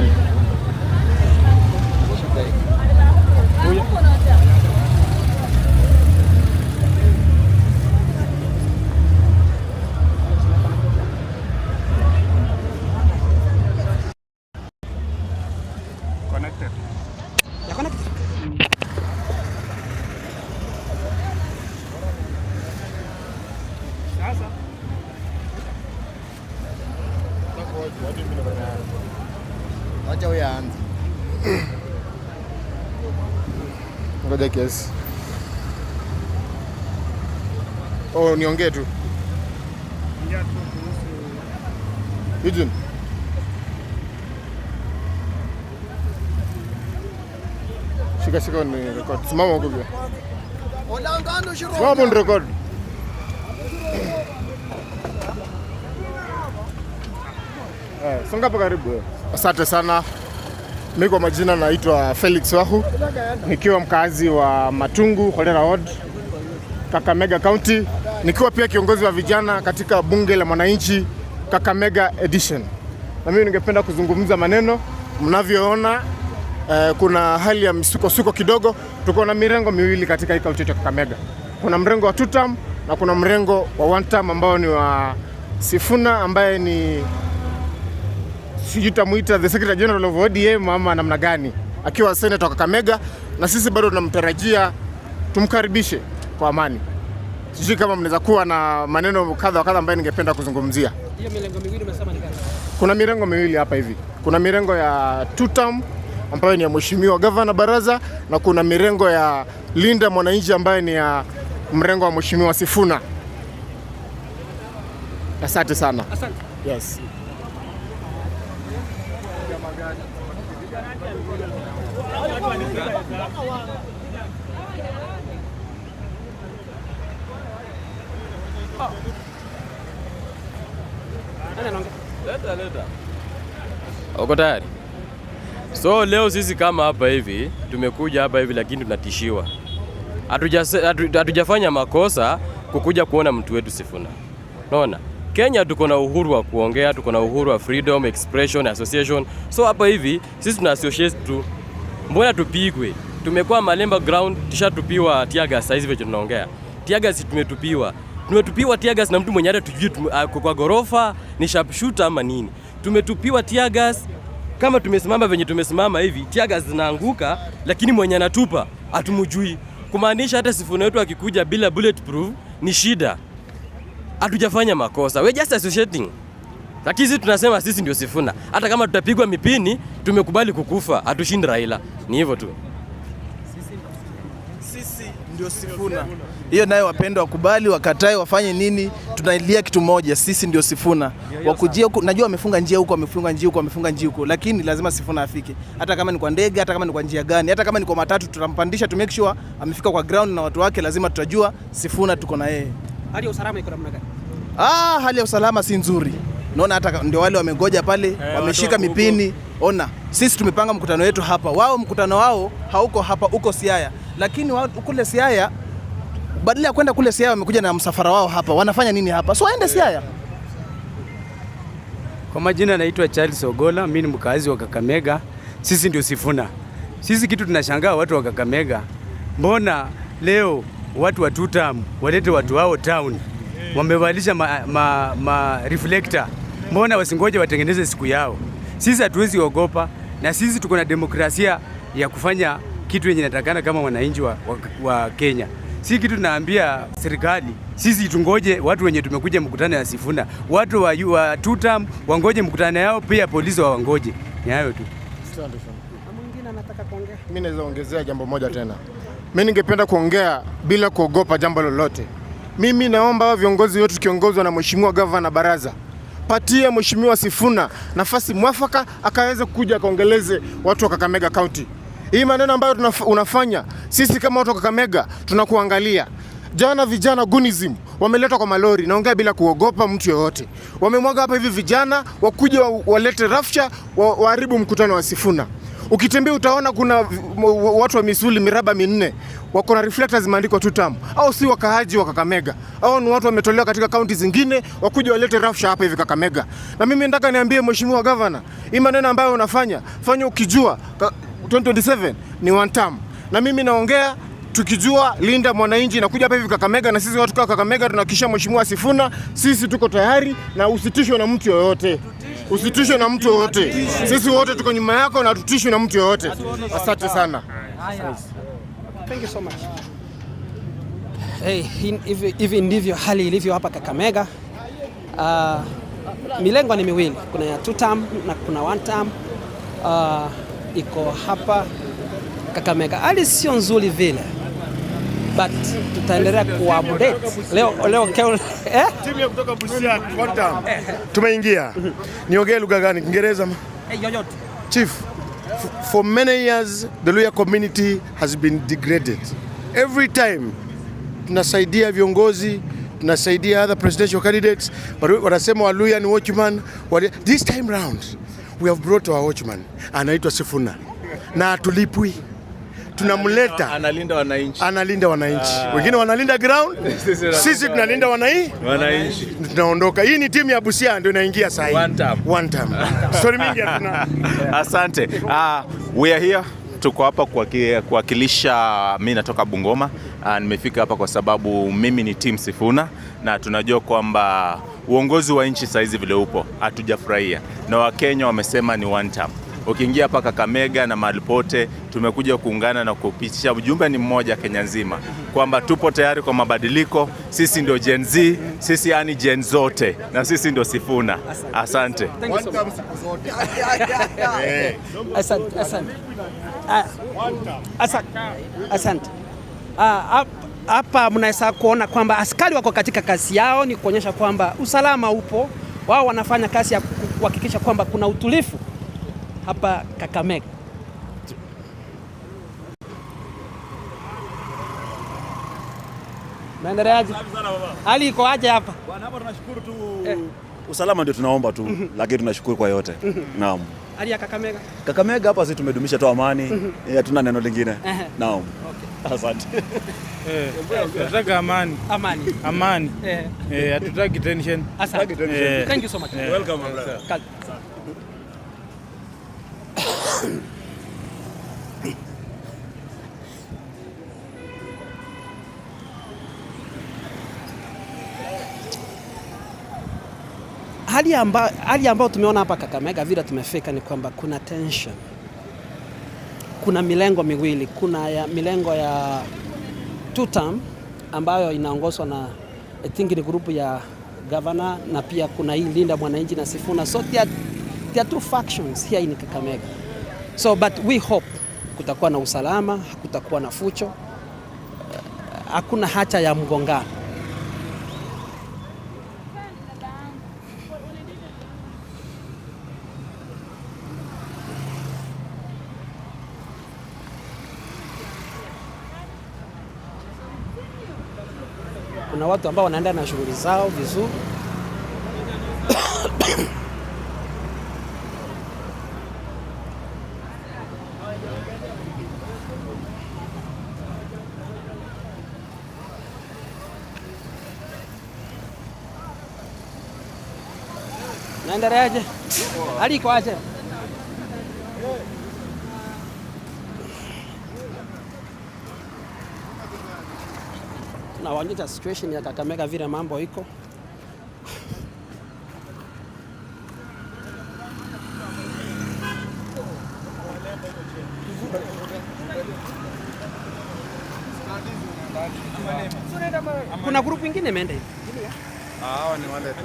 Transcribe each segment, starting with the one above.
swali. Connected. Ya connected. Sasa. Acha uanze. Ngoja kiasi. Oh, niongee tu. Ingia tu kuhusu Eugene. Shika ni record. Simama huko pia. Simama ni record. Songa hapa karibu. Asante sana. Mimi kwa majina naitwa Felix Wahu, nikiwa mkazi wa Matungu, Kolera Ward, Kakamega County, nikiwa pia kiongozi wa vijana katika bunge la mwananchi Kakamega Edition. Na mimi ningependa kuzungumza maneno. Mnavyoona kuna hali ya msuko kidogo. Tuko na mirengo miwili katika hii kaunti ya Kakamega. Kuna mrengo wa 2 term na kuna mrengo wa 1 term ambao ni wa Sifuna, ambaye ni sijitamuita the Secretary General of ODM ama namna gani, akiwa senator wa Kakamega, na sisi bado tunamtarajia tumkaribishe kwa amani. Sijui kama mnaweza kuwa na maneno kadha wa kadha ambayo ningependa kuzungumzia. Hiyo mirengo miwili umesema ni gani? Kuna mirengo miwili hapa hivi. Kuna mirengo ya 2 term ambayo ni ya Mheshimiwa Governor Baraza, na kuna mirengo ya Linda Mwananchi ambayo ni ya mrengo wa Mheshimiwa Sifuna. Asante sana. Asante. Yes. Leta. Uko tayari? So leo sisi kama hapa hivi tumekuja hapa hivi, lakini tunatishiwa. Hatujafanya makosa kukuja kuona mtu wetu Sifuna. Unaona? Kenya tuko na uhuru wa kuongea, tuko na uhuru wa freedom, expression, association. So hapa hivi sisi tuna associate tu. Mbona tupigwe? Tumekuwa Malemba ground, tushatupiwa tear gas saizi vile tunaongea. Tear gas tumetupiwa tear gas na mtu mwenye hata tujui kwa gorofa ni sharpshooter ama nini. Tumetupiwa tear gas kama tumesimama venye tumesimama hivi, tear gas zinaanguka, lakini mwenye anatupa hatumjui. Kumaanisha hata Sifuna wetu akikuja bila bulletproof ni shida. Hatujafanya makosa. We just associating. Lakini sisi tunasema sisi ndio Sifuna. Hata kama tutapigwa mipini, tumekubali kukufa. Hatushindi Raila. Ni hivyo tu. Sisi ndio Sifuna. Hiyo nayo wapendwa wakubali, wakatae, wafanye nini? Tunailia kitu moja, sisi ndio Sifuna. Wakujia huko, najua wamefunga njia huko, lakini lazima Sifuna afike. Hata kama ni kwa ndege, hata kama ni kwa njia gani, hata kama ni kwa matatu, tutampandisha to make sure amefika kwa ground na watu wake, lazima tutajua Sifuna tuko na yeye. Hali ya usalama iko namna gani? Hali ya usalama si nzuri. Naona hata ndio wale wamegoja pale, wameshika mipini. Ona, sisi tumepanga mkutano wetu hapa. Wao mkutano wao hauko hapa, uko Siaya. Lakini wao kule Siaya, badala ya kwenda kule Siaya wamekuja na msafara wao hapa. Wanafanya nini hapa? So waende Siaya. Kwa majina naitwa Charles Ogola, mimi ni mkazi wa Kakamega. Sisi ndio Sifuna. Sisi kitu tunashangaa watu wa Kakamega. Mbona leo watu wa 2 term walete watu wao town? Wamevalisha reflector. Mbona wasingoje watengeneze siku yao? Sisi hatuwezi ogopa, na sisi tuko na demokrasia ya kufanya kitu yenye natakana kama wananchi wa Kenya. Si kitu tunaambia serikali, sisi tungoje watu wenye tumekuja mkutano ya Sifuna. Watu wa 2 term wangoje mkutano yao, pia polisi wangoje. Ni hayo tu. Asante sana. Mwingine anataka kuongea. Mimi naweza ongezea jambo moja tena. Mimi ningependa kuongea bila kuogopa jambo lolote. Mimi naomba viongozi wetu kiongozwa na Mheshimiwa Governor Baraza, patia Mheshimiwa Sifuna nafasi mwafaka akaweze kuja kaongeleze watu wa Kakamega County. Hii maneno ambayo unafanya, sisi kama watu wa Kakamega tunakuangalia. Jana vijana gunism wameletwa kwa malori, naongea bila kuogopa mtu yoyote. Wamemwaga hapa hivi vijana wakuja walete rafsha, waharibu mkutano wa Sifuna. Ukitembea utaona kuna watu wa misuli miraba minne wako na reflectors zimeandikwa 2 term. Au si wakaaji wa Kakamega. Au ni watu wametolewa katika kaunti zingine wakuja walete rafsha hapa hivi Kakamega. Na mimi nataka niambie mheshimiwa governor, hii maneno ambayo unafanya, fanya ukijua 2027 ni 1 term. Na mimi naongea tukijua linda mwananchi na kuja hapa hivi Kakamega, na sisi watu kwa Kakamega tunahakikisha mheshimiwa Sifuna, sisi tuko tayari na usitishwe na mtu yoyote. Usitishwe na mtu yoyote. Sisi wote tuko nyuma yako na tutishwe na mtu yoyote. Asante sana. Thank you so much. Hey, hivi ndivyo hali ilivyo hapa Kakamega. Milengo ni miwili. Kuna ya 2 term na kuna 1 term. Iko hapa Kakamega. Hali sio nzuri vile. But tutaendelea kuupdate. Leo Timu ya kutoka Busia Quantum tumeingia. Niongee lugha gani? Kiingereza? Yoyote. Chief, for many years the Luhya community has been degraded. Every time tunasaidia viongozi, tunasaidia other presidential candidates, but wanasema Waluhya ni watchman. This time round we have brought our watchman, anaitwa Sifuna, na tulipwi. Tunamleta analinda wananchi. Wengine wanalinda ground, sisi tunalinda wananchi. Tunaondoka. Hii ni timu ya Busia ndio inaingia sasa hivi. One time. Story mingi hatuna. Asante. We are here, tuko hapa kuwakilisha. Mimi natoka Bungoma. Nimefika hapa kwa sababu mimi ni team Sifuna na tunajua kwamba uongozi wa nchi saizi vile upo hatujafurahia, na Wakenya wamesema ni 1 term. Ukiingia hapa Kakamega na mahali pote, tumekuja kuungana na kupitisha ujumbe ni mmoja Kenya nzima, kwamba tupo tayari kwa mabadiliko. Sisi ndio Gen Z, sisi yani Gen zote, na sisi ndio Sifuna. Asante. Asante. Hapa mnaweza kuona kwamba askari wako katika kazi yao, ni kuonyesha kwamba usalama upo. Wao wanafanya kazi ya kuhakikisha kwamba kuna utulivu hapa Kakamega. Maendeleaje? Hali iko aje hapa? Bwana, hapa tunashukuru tu. Usalama ndio tunaomba tu, lakini tunashukuru kwa yote. Naam. Hali ya Kakamega? Kakamega hapa sisi tumedumisha tu amani. Hatuna neno lingine. Naam. Okay. Asante. Tunataka amani. Amani. Hatutaki tension. Asante. Thank you so much. Welcome. Hali ambayo tumeona hapa Kakamega vile tumefika ni kwamba kuna tension. Kuna milengo miwili, kuna milengo ya 2 term ambayo inaongozwa na I think ni grupu ya governor, na pia kuna hii linda mwananchi na Sifuna. So there are 2 factions here in Kakamega. So but we hope kutakuwa na usalama, kutakuwa na fucho, hakuna haja ya mgongano. Kuna watu ambao wanaenda na shughuli zao vizuri. Naendeleaje? Hali iko aje? Tunawaonyesha situation ya Kakamega vile mambo iko. Kuna grupu ingine imeenda hivi. Hao ni wale tu.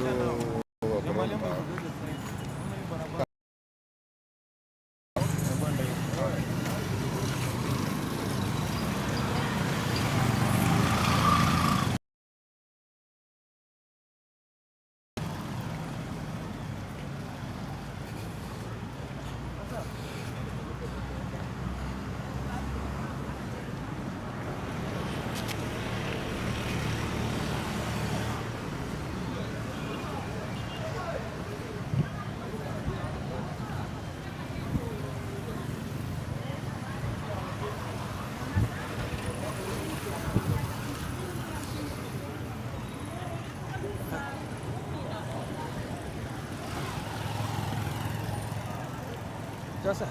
Joseph.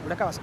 Unakaa wapi?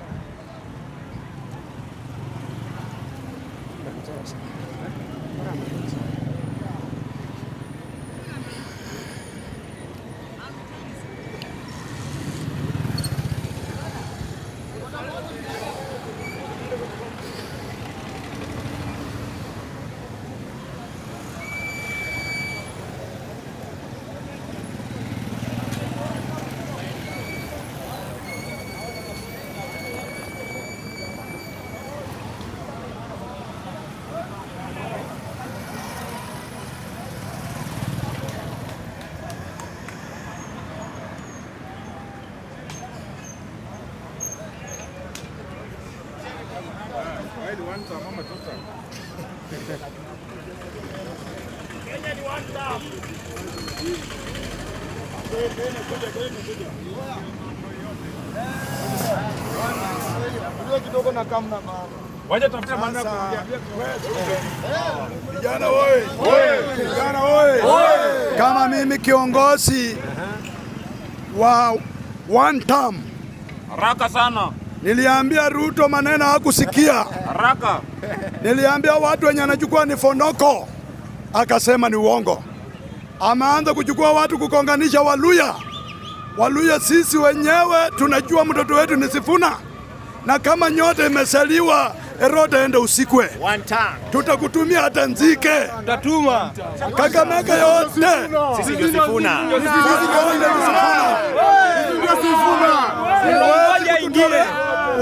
Waje tafuta maana kuongea. Vijana oye! Vijana oye! Kama mimi kiongozi wa one term. Haraka sana. Niliambia Ruto maneno hakusikia. Haraka. Niliambia watu wenye anachukua ni fondoko. Akasema ni uongo. Ameanza kuchukua watu kukonganisha Waluya. Waluya sisi wenyewe tunajua mtoto wetu ni Sifuna. Na kama nyote imesaliwa Herode ende usikwe. Tutakutumia hata nzike. Tutatuma. Kakamega yote. Sisi ndio Sifuna.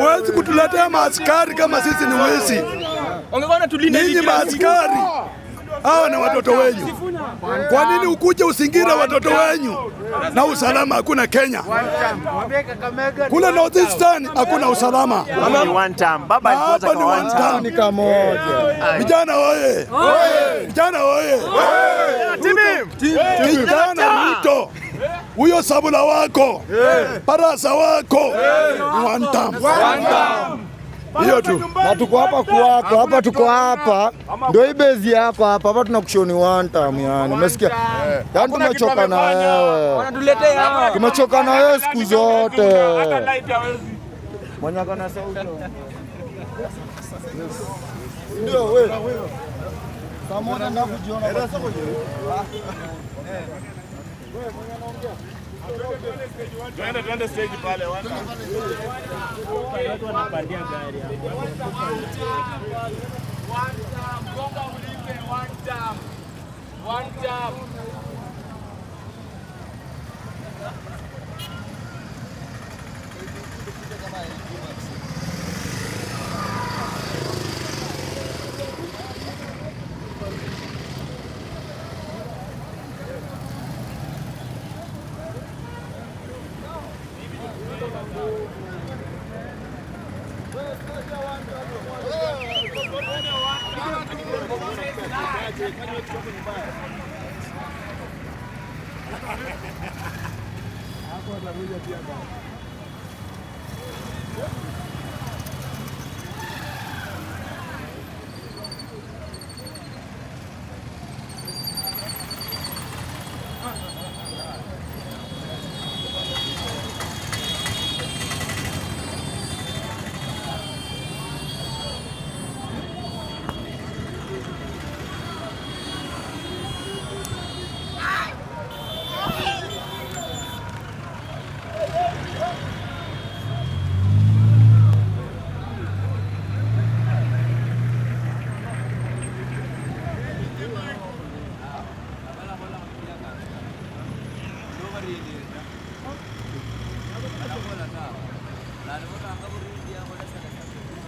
Huwezi kutuletea maaskari kama sisi ni wezi. Ninyi maaskari hawa ni watoto wenyu. Kwa nini ukuje usingira watoto wenyu na usalama hakuna Kenya? Kule North Eastern hakuna usalama. Hapa ni one term. Vijana oye! Vijana oye! Vijana Ruto, huyo Sabula wako, Barasa wako, one term. Hiyo tu. Na tuko hapa kwako, hapa tuko hapa. Ndio hii base yako hapa, hapa tunakushoni one time yani. Umesikia? Yaani tumechoka na wewe. Wanatuletea hapa. Tumechoka na wewe siku zote. Mwenye kana sauti. Ndio wewe. Pamoja na kujiona. Twende stage pale. Watu wanapandia gari hapa. One time.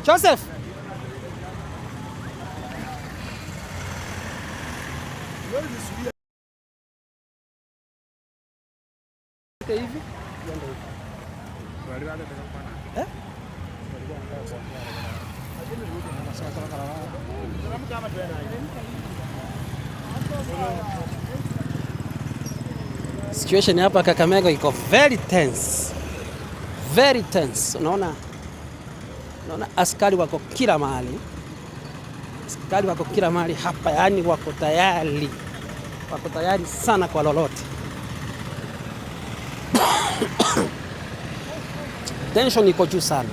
Joseph. Hivi? Situation hapa Kakamega iko very tense. Very tense. Unaona askari wako kila mahali. Askari wako kila mahali hapa, yani wako tayari sana kwa lolote. Tension iko juu sana.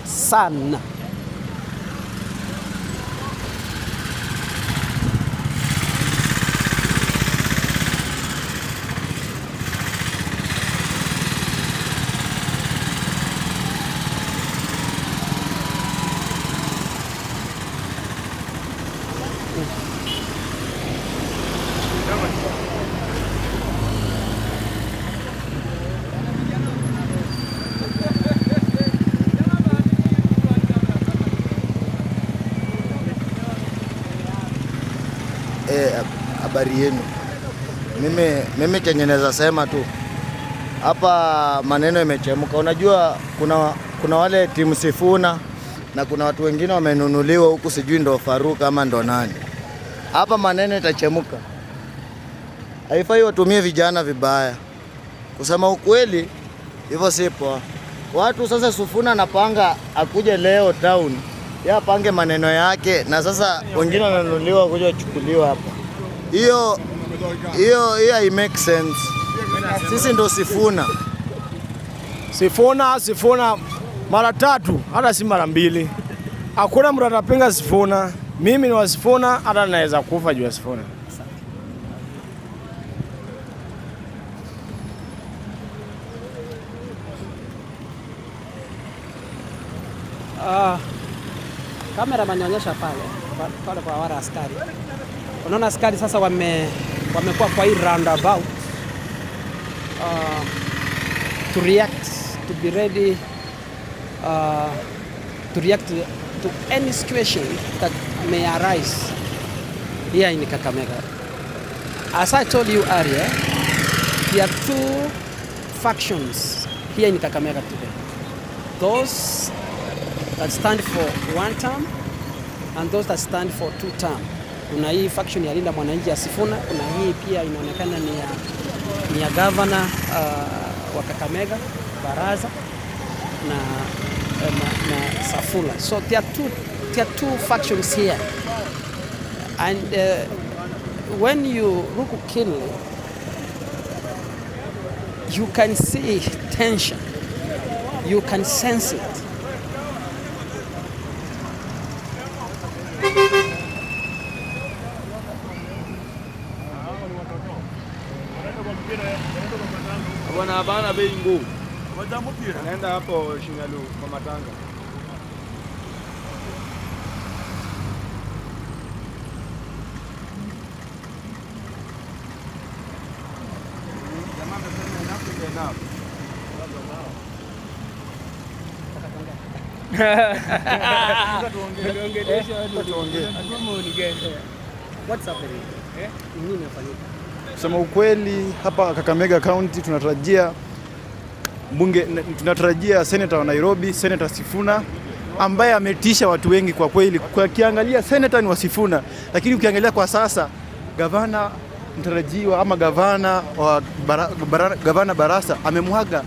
Habari yenu. Mimi chenye naweza sema tu hapa maneno yamechemka. Unajua kuna wale timu Sifuna na kuna watu wengine wamenunuliwa huku, sijui ndo Faruk ama ndo nani. Hapa maneno itachemka. Haifai watumie vijana vibaya. Kusema ukweli hivyo sipo. Watu sasa Sifuna anapanga akuje leo town. Yeye apange maneno yake na sasa wengine wananunuliwa kuja kuchukuliwa hapa. Hiyo I make sense. Sisi ndo Sifuna mara 3 hata si mara 2. Hakuna mtu atapinga Sifuna. Mimi ni wa Sifuna, hata naweza kufa juu ya Sifuna. Kamera manionyesha pale kwa wale askari. Unaona askari sasa wamekuwa kwa hii roundabout to react, to be ready to react to any situation that may arise here in Kakamega. As I told you earlier, there are 2 factions here in Kakamega today. Those that stand for 1 term and those that stand for 2 term. Kuna hii faction ya Linda Mwananchi ya Sifuna, kuna hii pia inaonekana ni ya governor wa Kakamega Baraza na Safula. So there are two factions here, and when you look keenly, you can see tension, you can sense it. Bana bei ngumu. Naenda hapo Shinyalu kwa matanga. Kusema ukweli hapa Kakamega County tunatarajia senator wa Nairobi, Senator Sifuna ambaye ametisha watu wengi kwa kweli. Kwa kiangalia senator ni wa Sifuna, lakini ukiangalia kwa sasa gavana mtarajiwa ama gavana Barasa amemwaga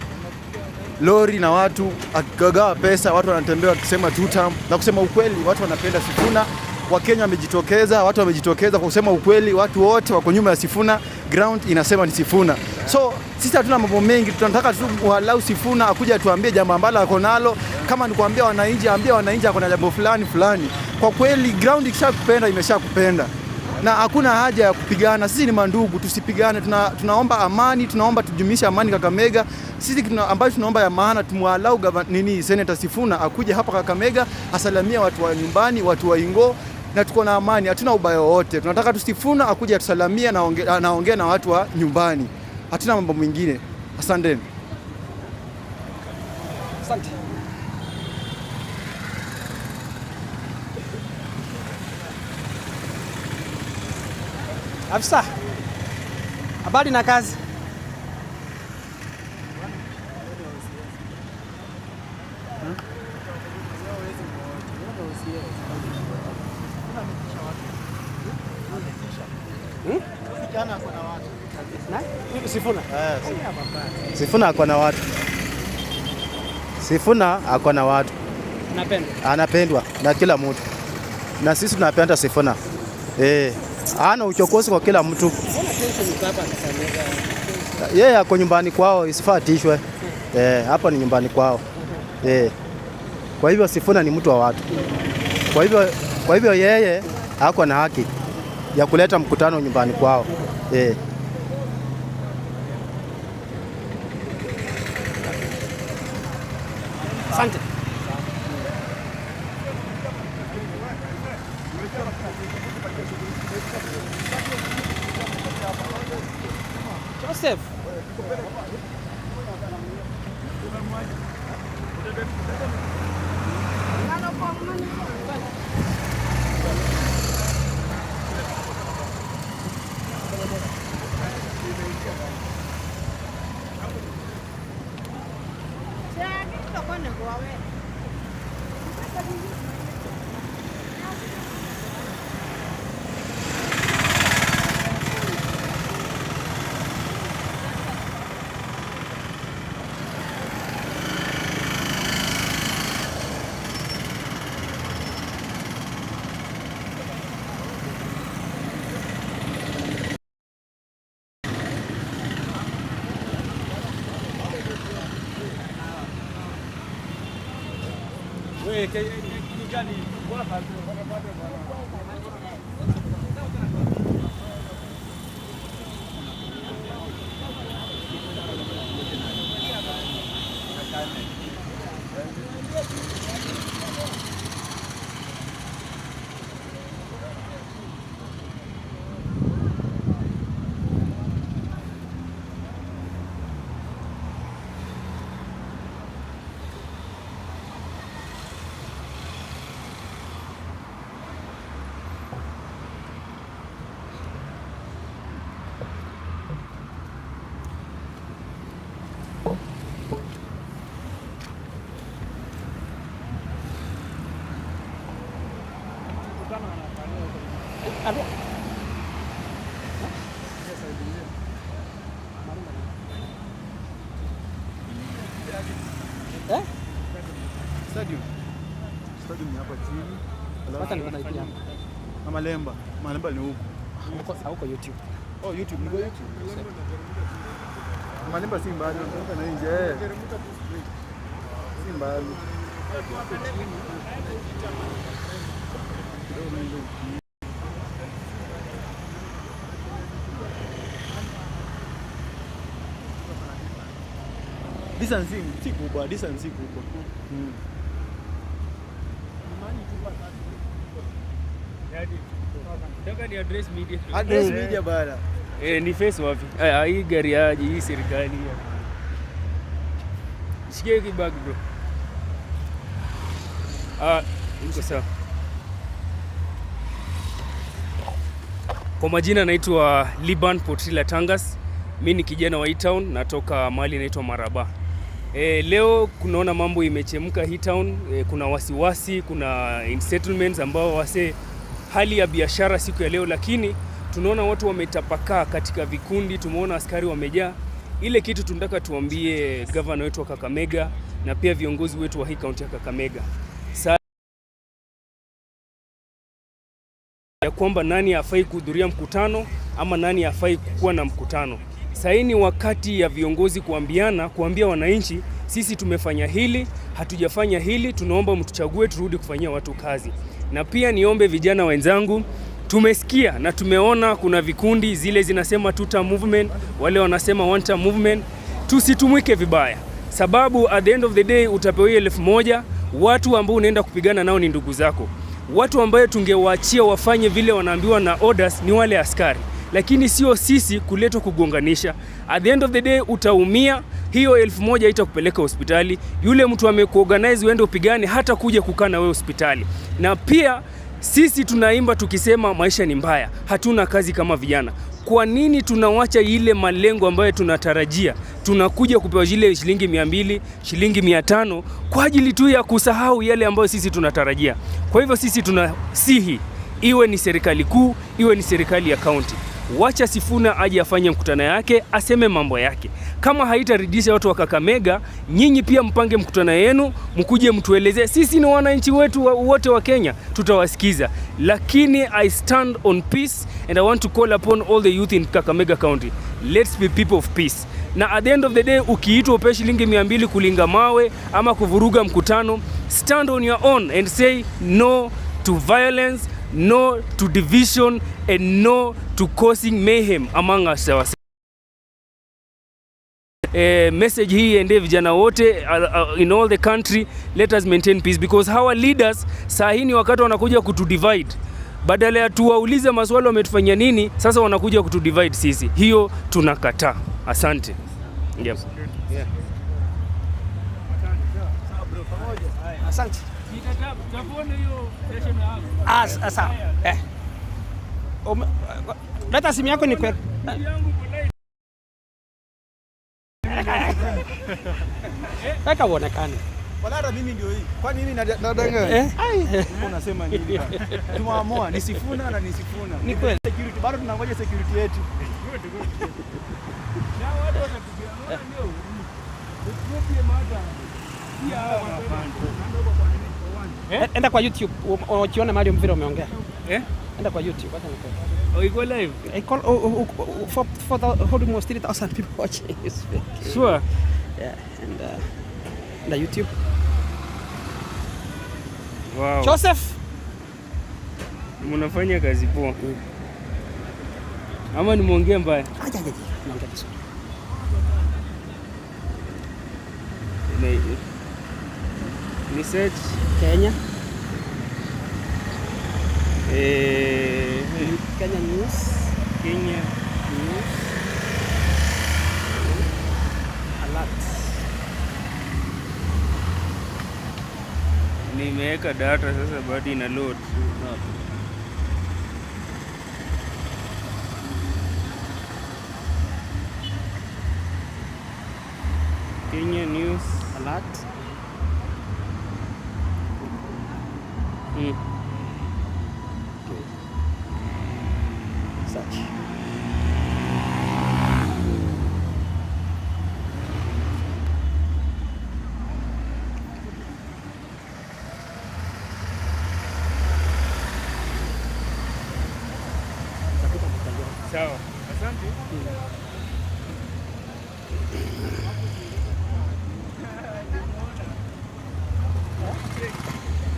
lori na watu akagawa pesa, watu wanatembea wakisema 2 term. Na kusema ukweli watu wanapenda Sifuna. Wakenya wamejitokeza, watu wamejitokeza. Kwa kusema ukweli watu wote wako nyuma ya Sifuna, ground inasema ni Sifuna. So sisi hatuna mambo mengi, tunataka tu walau Sifuna akuja tuambie jambo ambalo ako nalo. Kama ni kuambia wananchi, ambia wananchi ako na jambo fulani. Kwa kweli ground ikishakupenda imeshakupenda, na hakuna haja ya kupigana. Sisi ni mandugu, tusipigane. Tunaomba amani, tunaomba tujumisha amani Kakamega. Sisi ambacho tunaomba ya maana, tumwalau Senator Sifuna akuje hapa Kakamega asalamia watu wa nyumbani, watu wa Ingo, na tuko na amani, hatuna ubaya wote. Tunataka Sifuna akuje atusalamia na anaongea na watu wa nyumbani. Hatuna mambo mengine. Asanteni. Asante. Afisa, habari na kazi? Sifuna ako na watu. Sifuna ako na watu. Anapendwa. Anapendwa na kila mtu. Na sisi tunapenda Sifuna. Hana uchokozi kwa kila mtu. Yeye ako nyumbani kwao, isifatishwe. Hapa ni nyumbani kwao. Kwa hivyo Sifuna ni mtu wa watu. Kwa hivyo yeye hako na haki ya kuleta mkutano nyumbani kwao. Asante. Joseph. Stadium ni hapa chini. Hata ni wanaipia. Malemba ni huko. Huko YouTube. Oh, YouTube ni YouTube. Malemba si mbali, unatoka na nje. Si mbali. Distance si kubwa. Nataka ni address media. Address media bana. Ni face wapi? Hii gari aje, hii serikali. Shikie kibag bro. Niko sawa. Kwa majina naitwa Liban Potila Tangas. Mimi ni kijana wa E-Town, natoka mahali inaitwa Maraba. Leo kunaona mambo imechemka E-Town, kuna wasiwasi, kuna settlements ambao hali ya biashara siku ya leo, lakini tunaona watu wametapakaa katika vikundi, tumeona askari wamejaa. Ile kitu tunataka tuambie governor wetu wa Kakamega na pia viongozi wetu wa hii kaunti ya Kakamega ya kwamba nani hafai kuhudhuria mkutano ama nani hafai kuwa na mkutano. Sasa ni wakati ya viongozi kuambia wananchi, sisi tumefanya hili, hatujafanya hili, tunaomba mtuchague turudi kufanyia watu kazi. Na pia niombe vijana wenzangu, tumesikia na tumeona kuna vikundi zile zinasema two-term movement, wale wanasema one-term movement. Tusitumwike vibaya, sababu at the end of the day utapewa 1,000. Watu ambao unaenda kupigana nao ni ndugu zako. Watu ambao tungewaachia wafanye vile wanaambiwa na orders ni wale askari, lakini sio sisi kuletwa kugonganisha. At the end of the day utaumia. Hiyo 1,000 itakupeleka hospitali. Yule mtu amekuorganize uende upigane hata kuja kukaa na wewe hospitali. Na pia sisi tunaimba tukisema maisha ni mbaya, hatuna kazi kama vijana. Kwa nini tunawacha ile malengo ambayo tunatarajia? Tunakuja kupewa zile shilingi 200, shilingi 500 kwa ajili tu ya kusahau yale ambayo sisi tunatarajia. Kwa hivyo sisi tunasihi, iwe ni serikali kuu, iwe ni serikali ya kaunti, wacha Sifuna aje afanye mkutano yake, aseme mambo yake. Kama haitaridhisha watu wa Kakamega, nyinyi pia mpange mkutano yenu, mkuje mtuelezee. Sisi ni wananchi wetu wote wa Kenya, tutawasikiza. Lakini I stand on peace and I want to call upon all the youth in Kakamega County. Let's be people of peace. Na at the end of the day, ukiitwa upe shilingi 200 kulinga mawe ama kuvuruga mkutano, stand on your own and say no to violence, no to division, and no to causing mayhem among ourselves. Message hii ende vijana wote in all the country, let us maintain peace, because our leaders saa hii ni wakati wanakuja kutudivide. Badala ya tuwaulize maswali wametufanyia nini, sasa wanakuja kutudivide sisi. Hiyo tunakataa. Asante. Yep. Yeah. Asante. Asa. Leta simu yako nikwe. Weka uonekane. Wala mimi ndio hii. Kwa nini nadanganya? Unasema nini? Tumeamua ni Sifuna na ni Sifuna. Ni kweli. Security bado tunangoja security yetu. Na watu wanapigia ndio. Enda kwa YouTube ukiona mahali mvira umeongea. Enda kwa YouTube acha nikae. Oh, you go live? I call for the almost 3,000 people watching this video. Sure. Yeah, and the YouTube. Wow. Joseph, mnafanya kazi poa. Ama nimeongea mbaya? Naongea vizuri. Ni search Kenya. Kenya News. Kenya News. Alert. Nimeweka data sasa bado ina load. Kenya News Alert. Search. Sawa. Asante.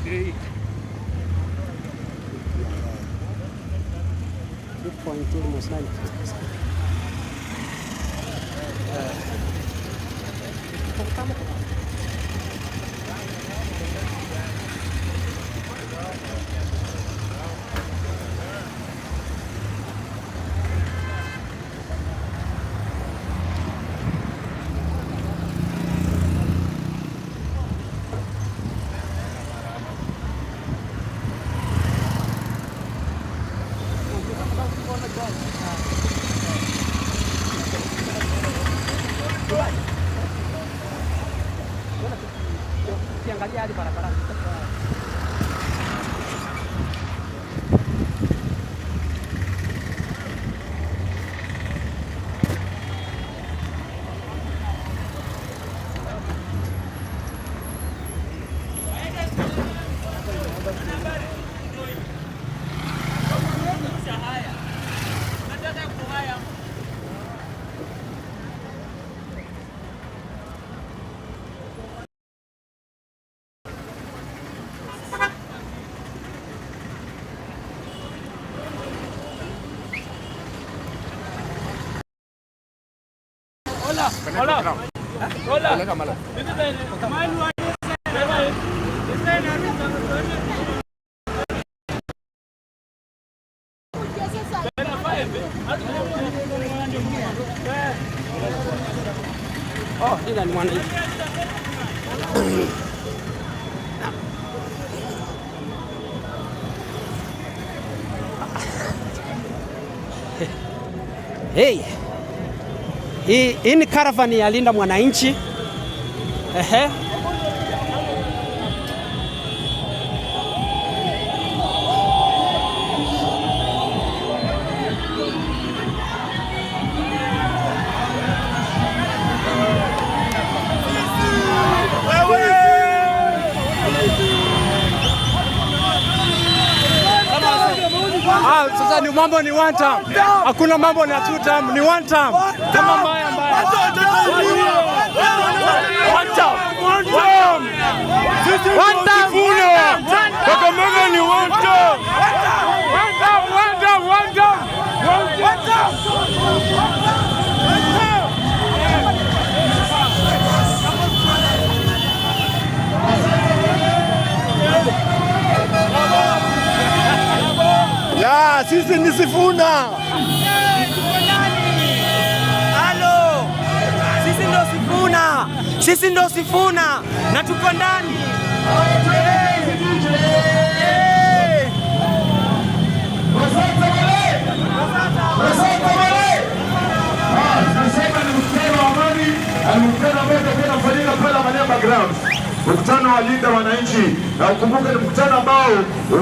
Hey. 2.2 almost 9. Ukiangalia hadi barabarani. Hola. Oh, ila ni mwananchi. Hey. Hii ni caravan ya Linda Mwananchi. Ehe. Sasa ni mambo ni one term. Hakuna mambo na two term, ni one term. Kama mbaya. One term. Kakamega ni one term. Ya, sisi ni Sifuna. Halo. Sisi ndo Sifuna na tuko ndani. Mkutano wa Linda Wananchi, na ukumbuke ni mkutano ambao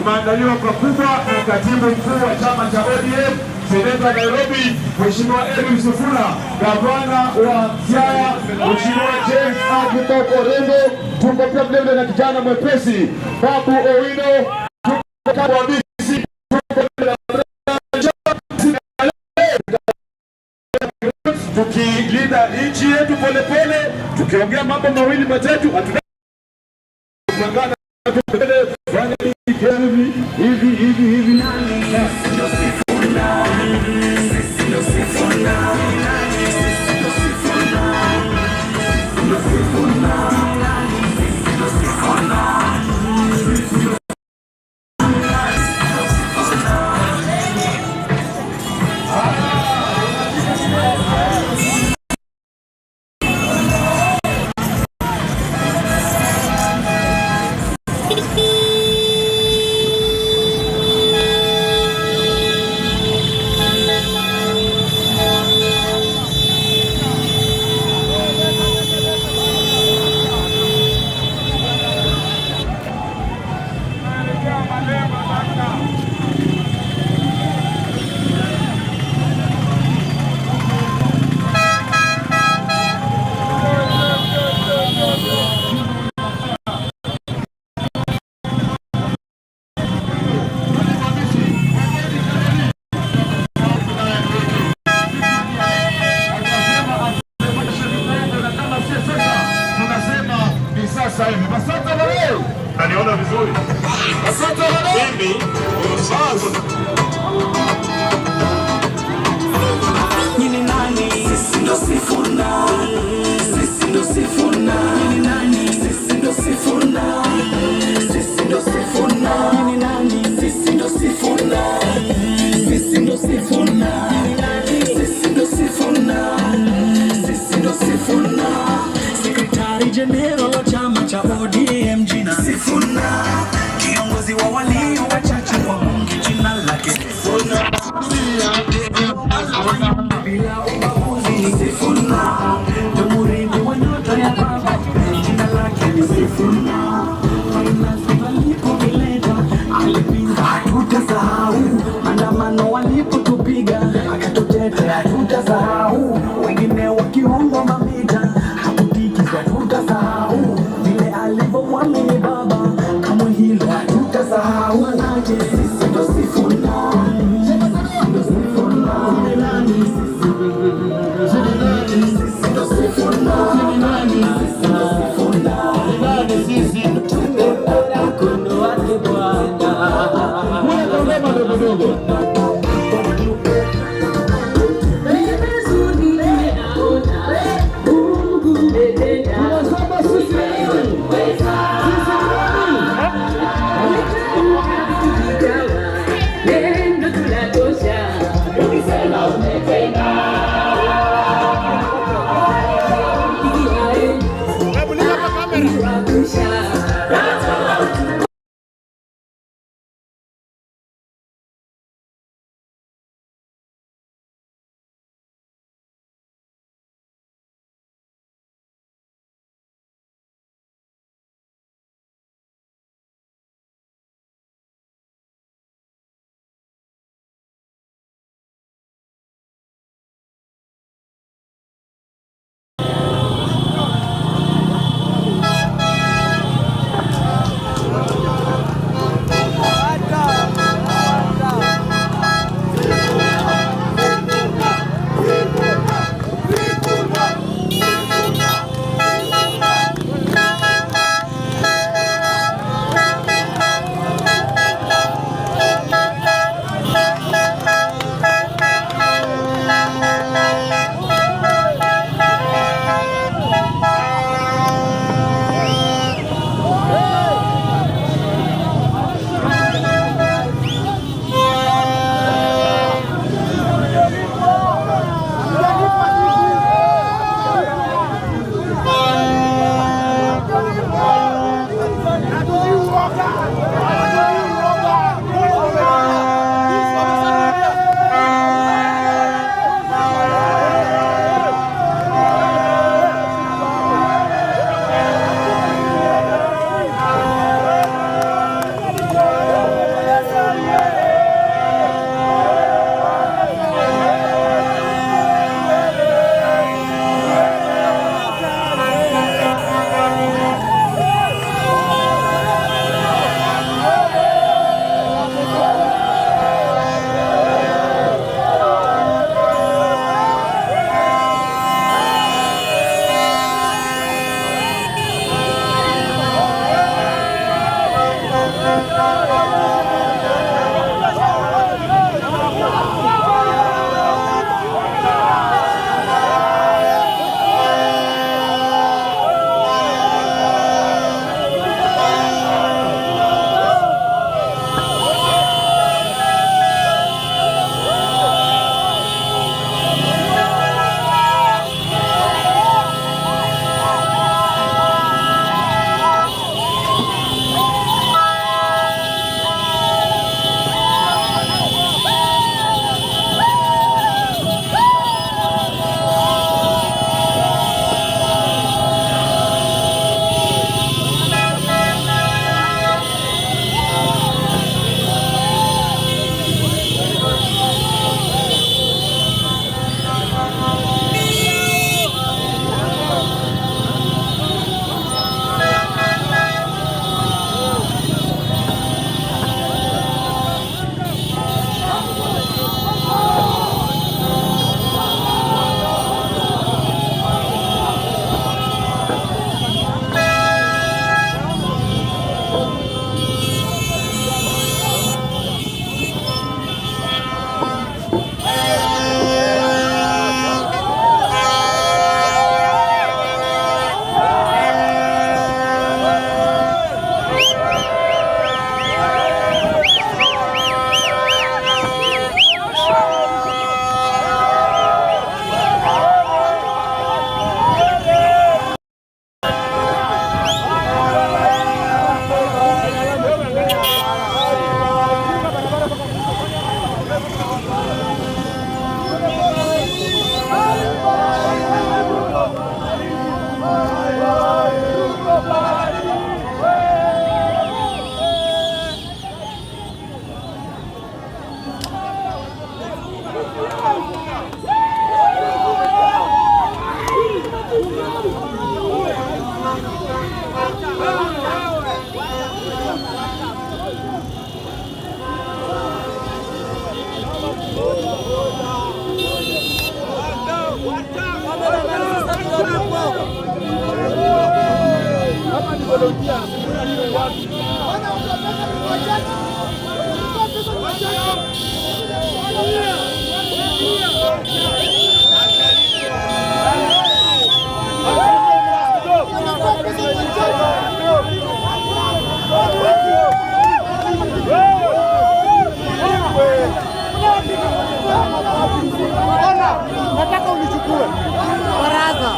umeandaliwa kwa kubwa na katibu mkuu wa chama cha ODM, seneta Nairobi, Mheshimiwa Edwin Sifuna, gavana wa Siaya, Mheshimiwa James Akitoko Rembo, tuko pia vile na kijana mwepesi Babu Owino, tuko kwa BC, tukilinda nchi yetu polepole, tukiongea mambo mawili matatu, hivi. Naniona vizuri. Asante mimi. Nini nani? Sisi ndo Sifuna. Sisi ndo Sifuna. Nini nani? Sisi ndo Sifuna. Sisi ndo Sifuna. Nini nani? Sisi ndo Sifuna. Sisi ndo Sifuna. Sisi ndo Sifuna. Sisi ndo Sifuna. Sekretari General wa chama cha ODM jina Sifuna. Kiongozi wa walio wachache kwa Mungu jina lake Sifuna. Bila ubaguzi Sifuna. Jamhuri wa nyota ya baba jina lake ni Sifuna. Finance walipovileta alipinga hatutasahau. Maandamano walipotupiga akatuteta hatutasahau. Wengine wakiomba mamita hakutikisa hatutasahau. Vile alivyomwamini baba kama hilo hatutasahau. Manake sisi ndo Sifuna. Huzuni Nataka unichukue Baraza.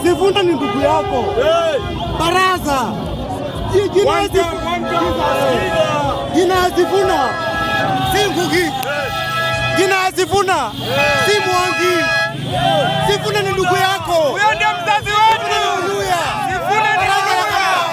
Sifuna ni ndugu yako. Baraza. Jina Sifuna si Ngugi. Jina Sifuna si Mwangi. Sifuna ni ndugu yako. Huyo ndiye mzazi wetu. Sifuna ni ndugu yako.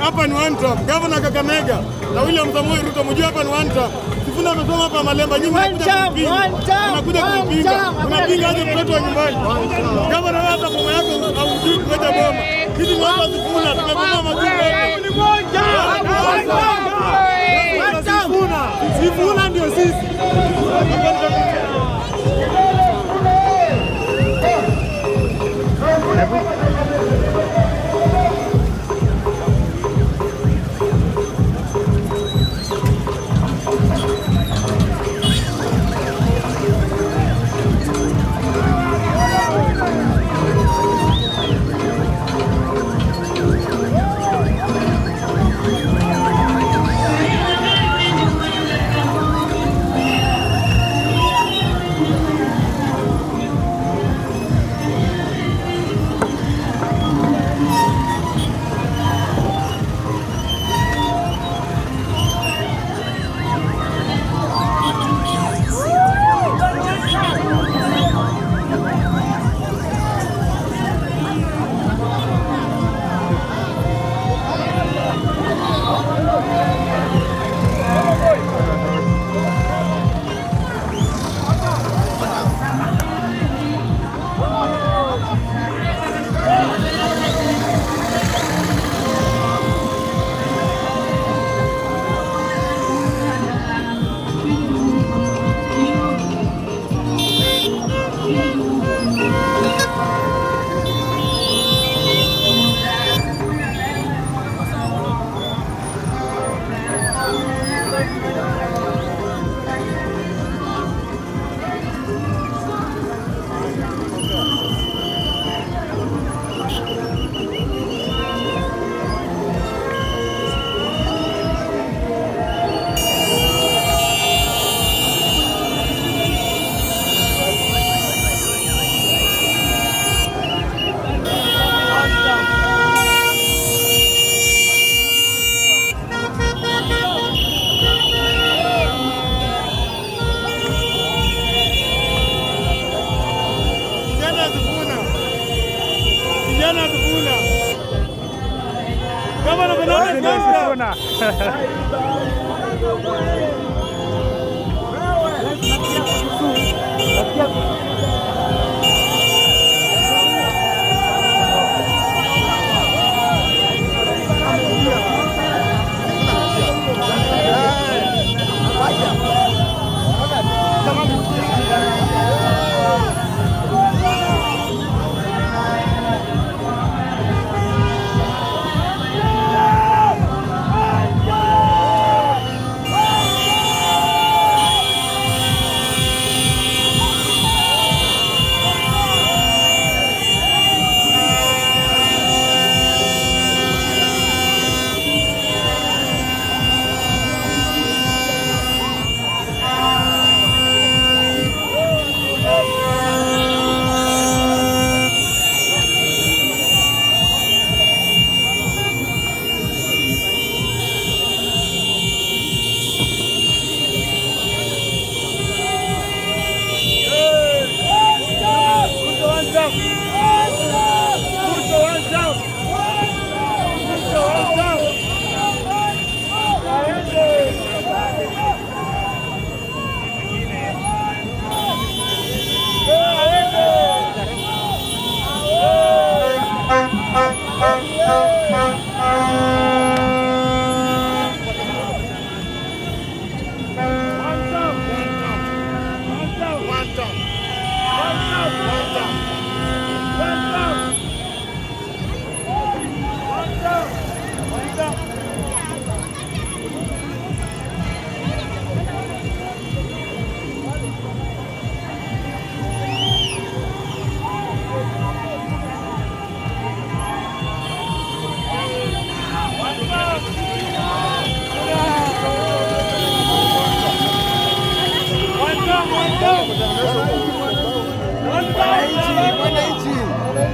hapa ni one term. Governor Kakamega na William Samoei Ruto mjue hapa ni one term. Sifuna amesoma hapa Malemba, nyinyi mnakuja kupinga. Unapinga aje mtoto wa nyumbani? Governor hata mama yako haujui kuleta boma. Hizi ni watu wa Sifuna, tumeboma majumba yote. Ni moja. Sifuna ndio sisi.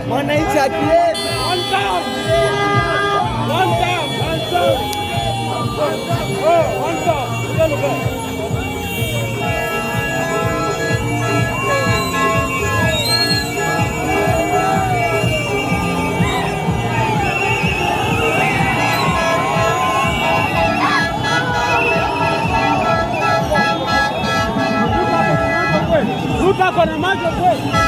Mwananchi akienda. Ruta con el macho, pues.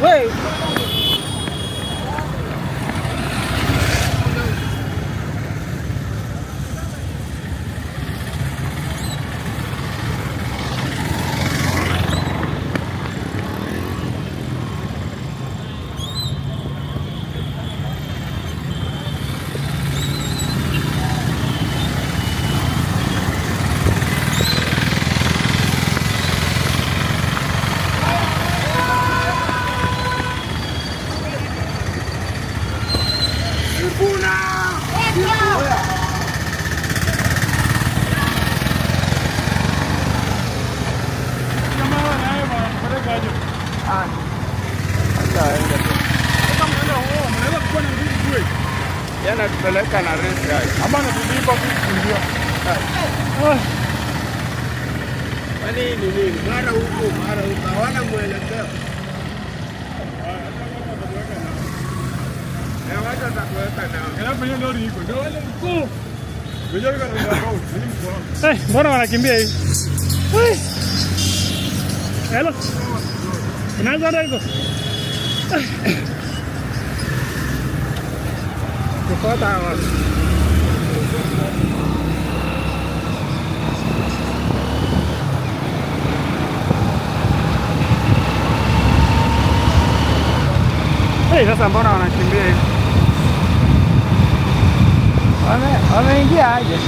Wewe Yana tupeleka na resi hai. Ama natulipa kukimbia. Kwani nini? Mara huko, hawana mwelekeo. Wacha takuweka nao. Alafu hiyo lori iko. Ndio wale huko. Wewe kana mbona wanakimbia hivi? Hello. Unaanza ndio. Kufuata hawa. Sasa mbona wanakimbia hivi? Wameingia aje?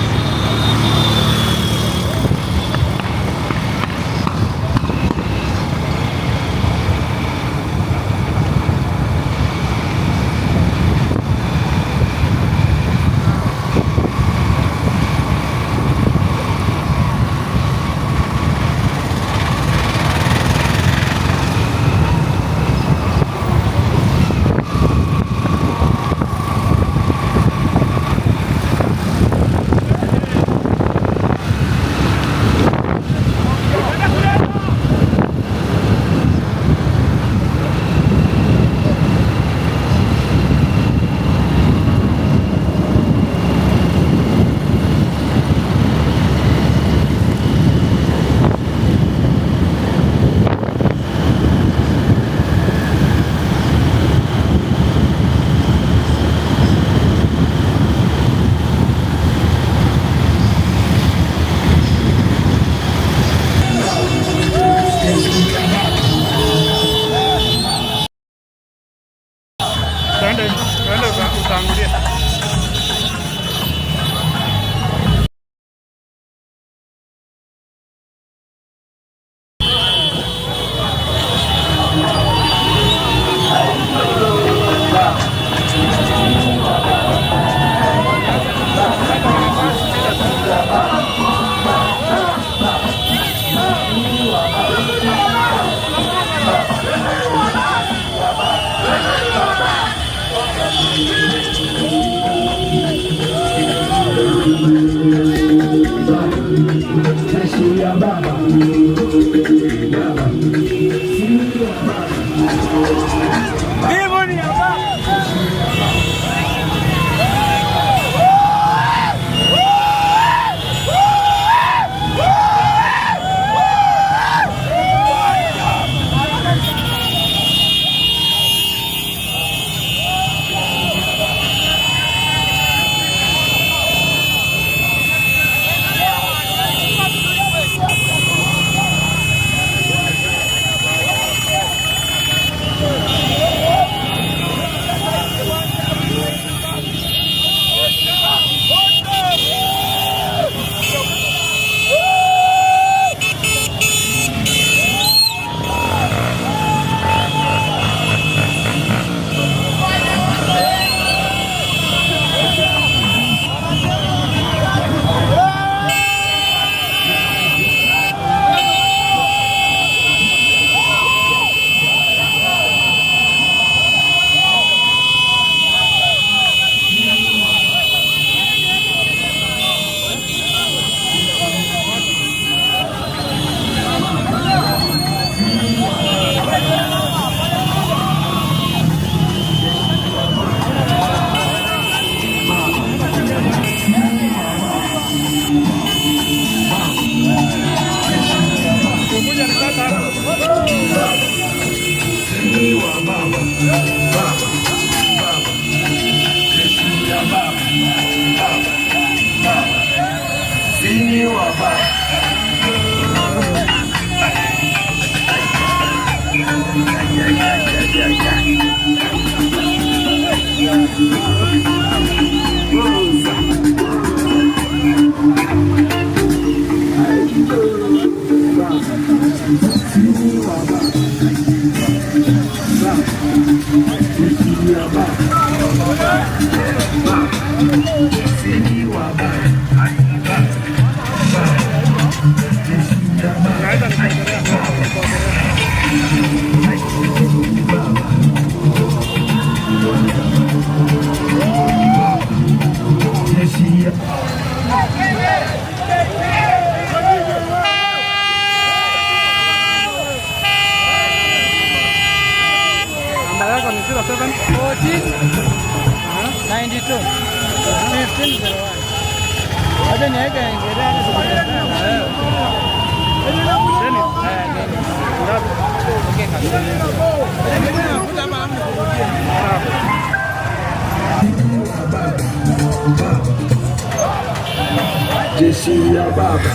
Jeshi ya baba.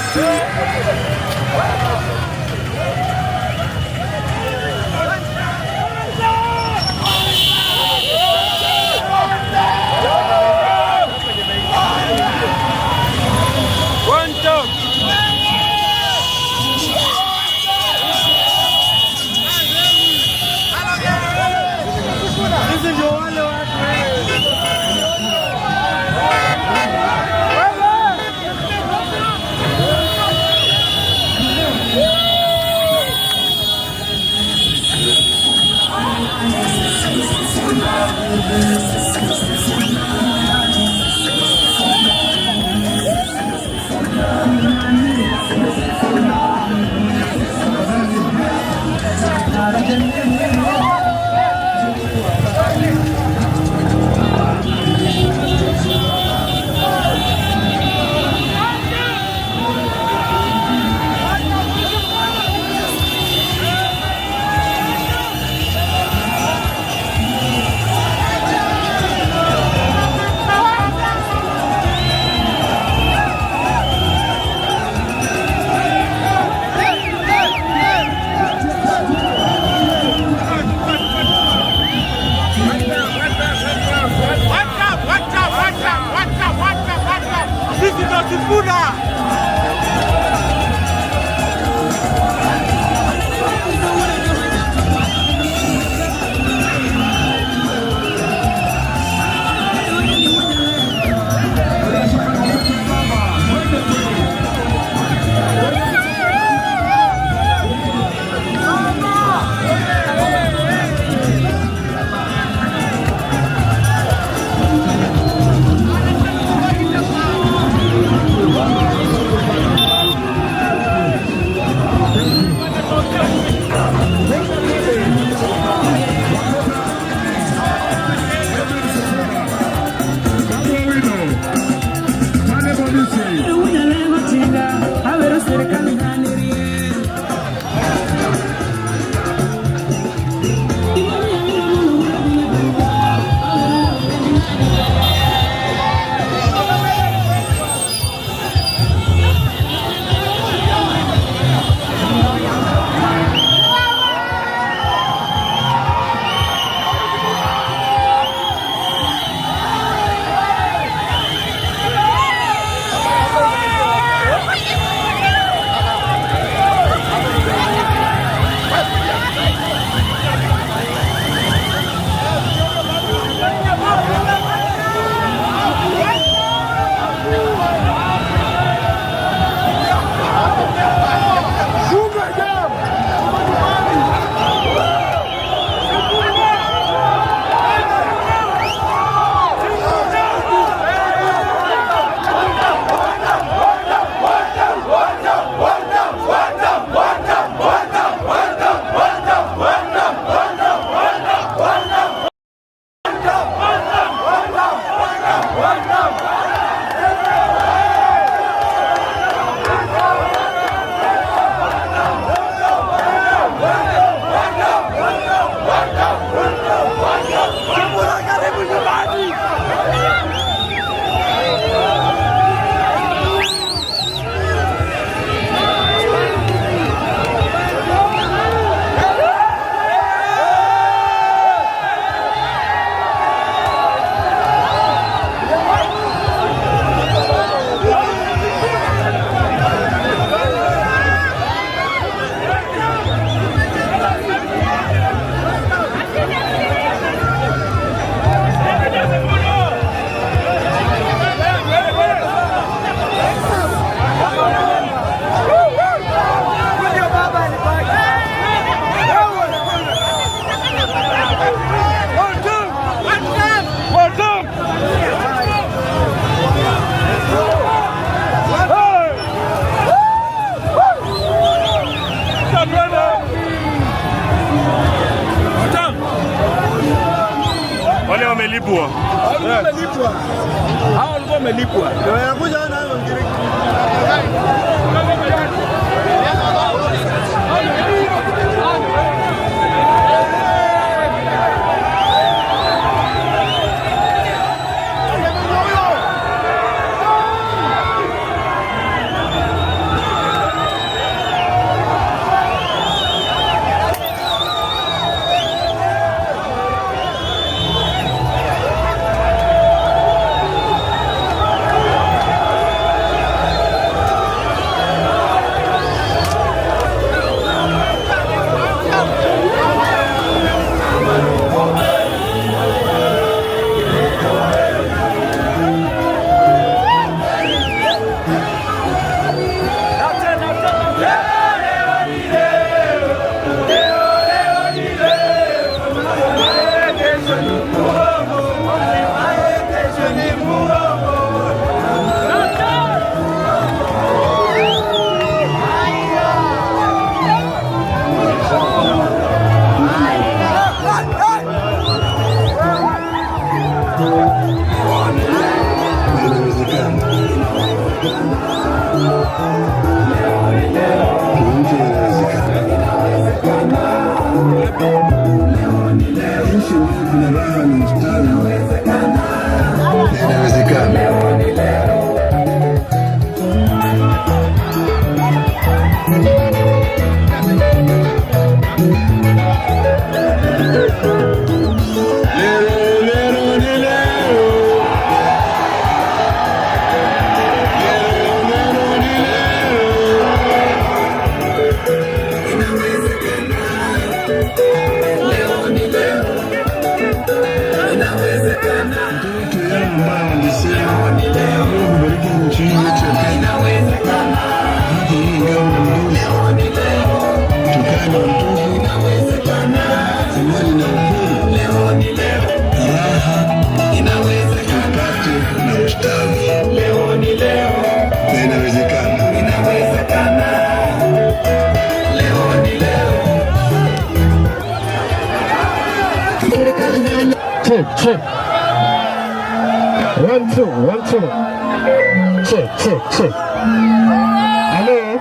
wamelipwa. Hao walikuwa wamelipwa. Ndio yanakuja na hayo ngiriki. Check. 1 2 1 2. Check. Hello.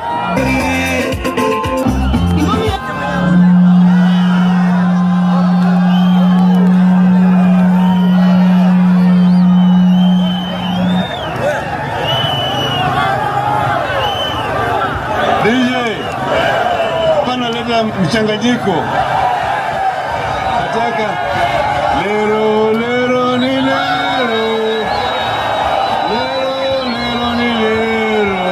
DJ, pana leta mchanganyiko. Nataka lero ni lero. Lero ni lero.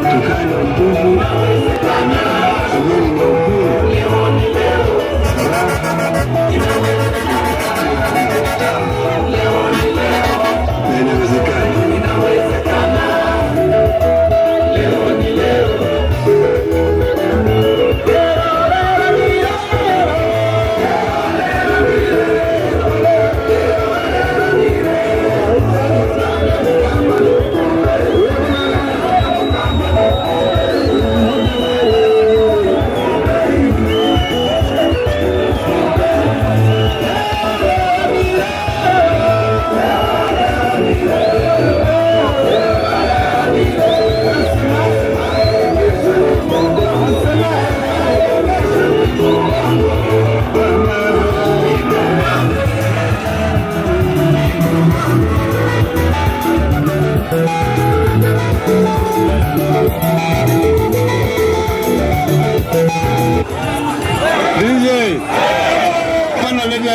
Tukana nguvu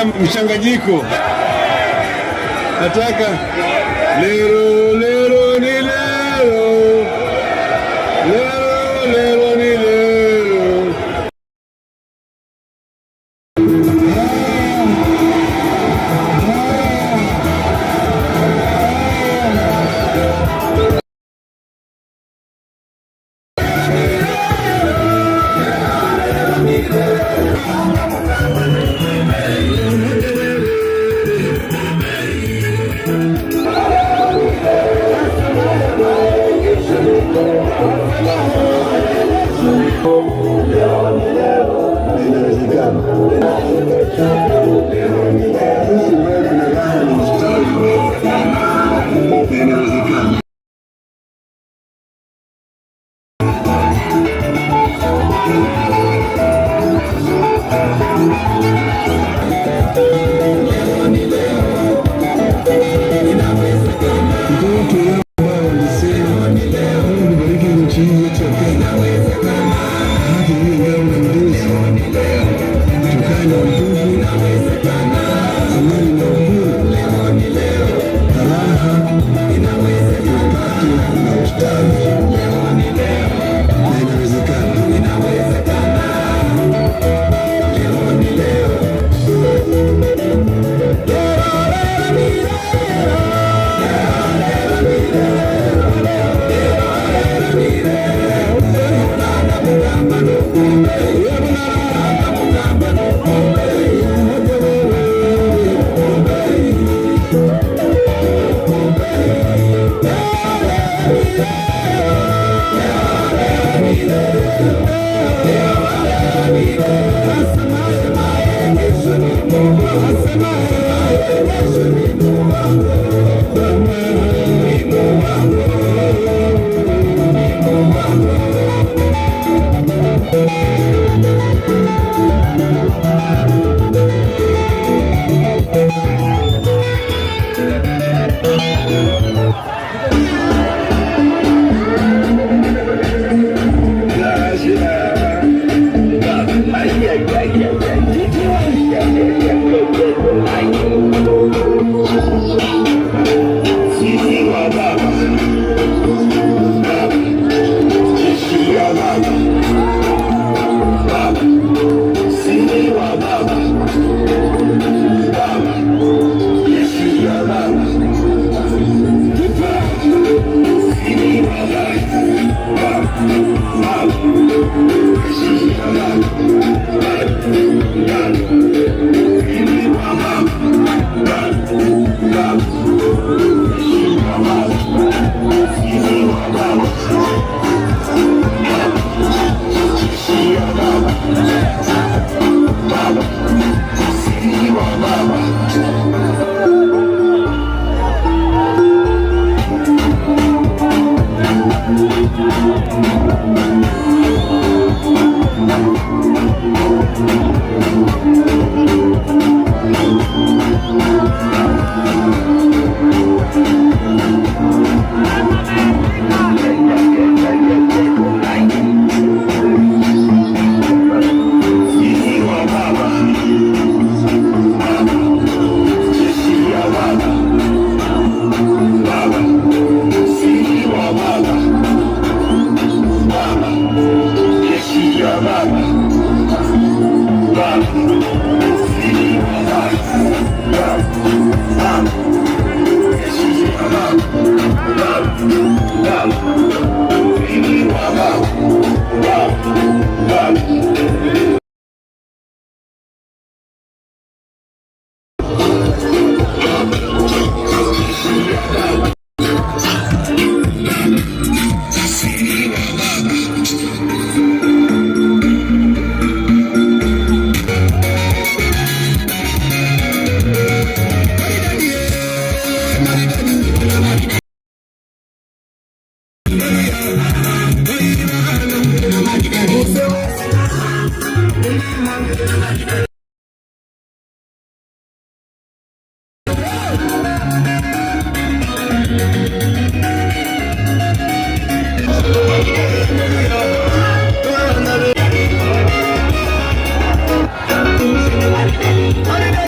nataka mchanganyiko, nataka lero lero ni lero, lero lero ni lero.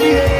Yeah.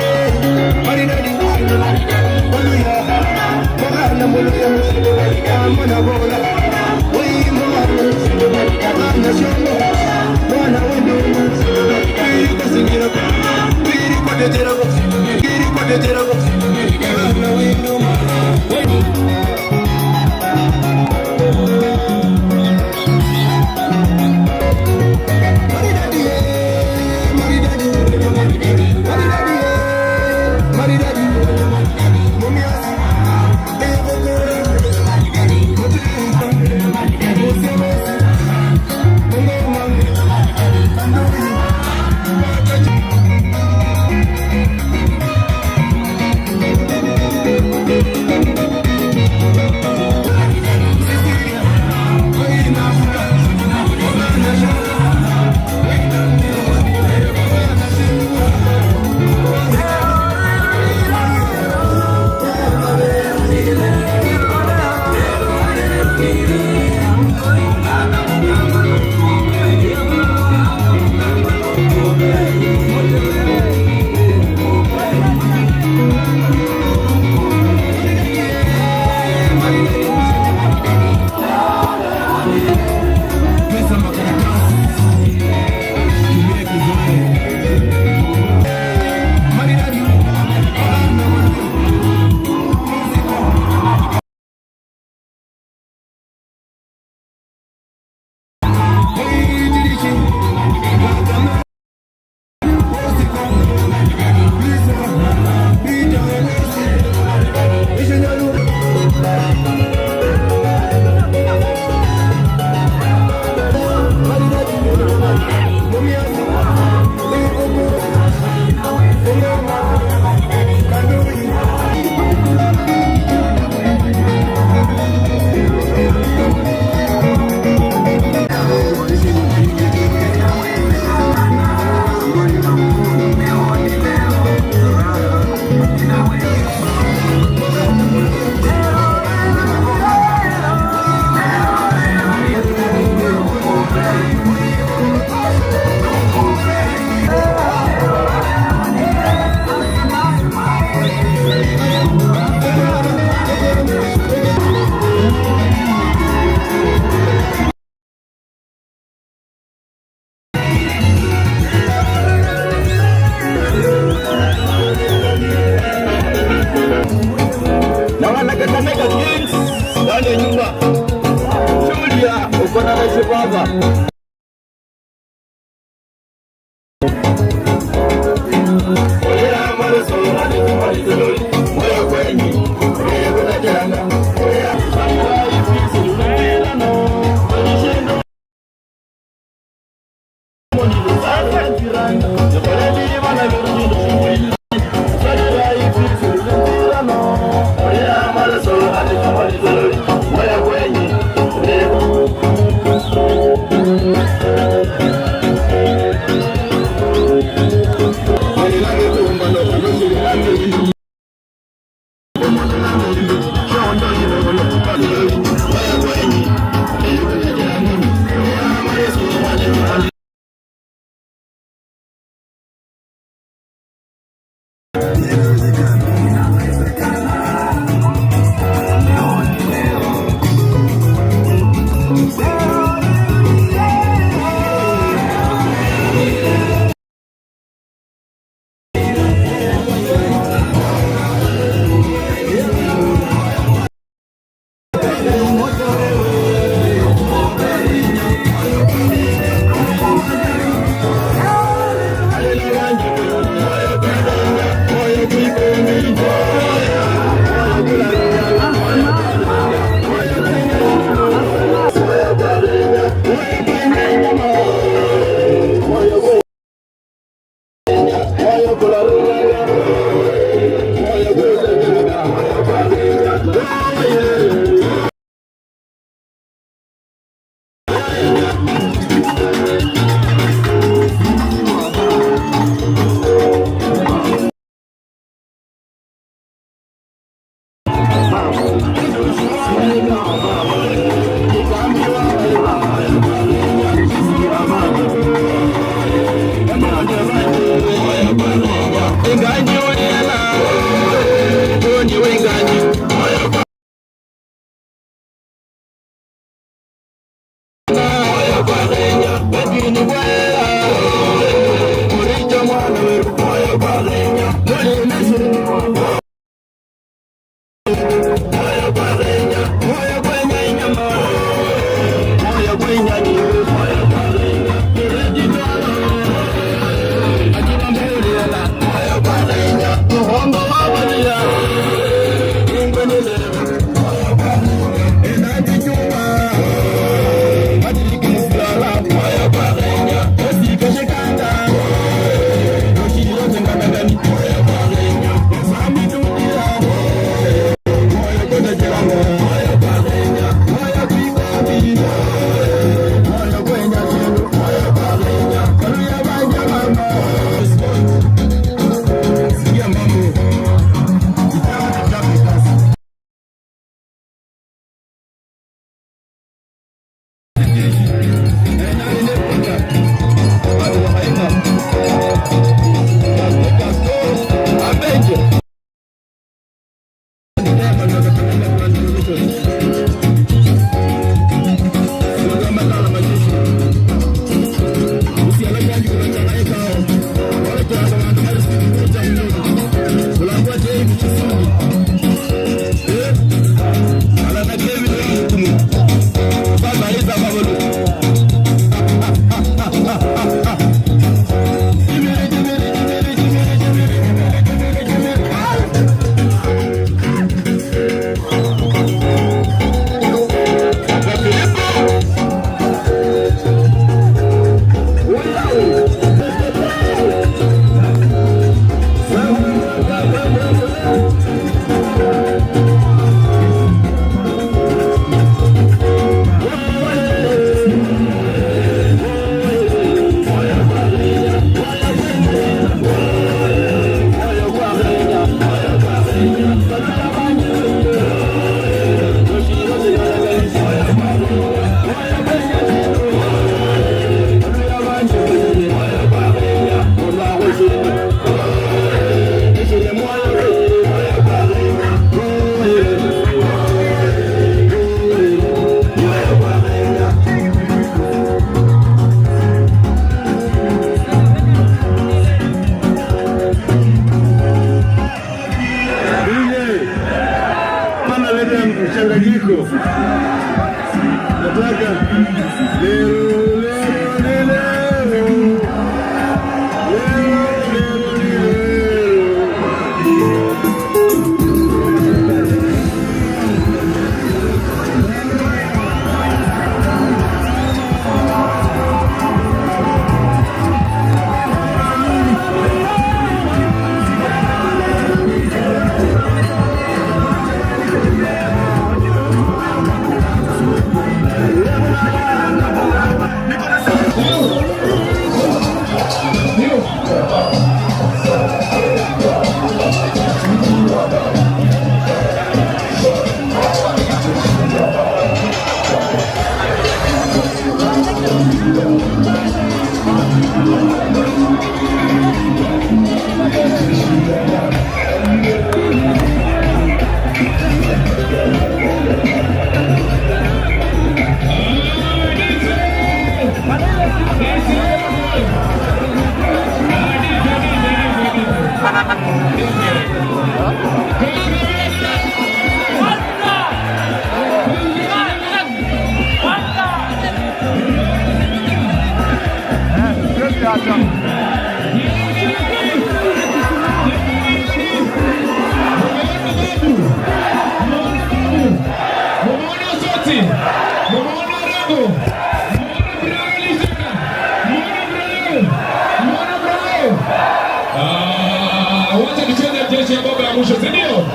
Wote tucheze jeshi ya baba ya mwisho, si ndio?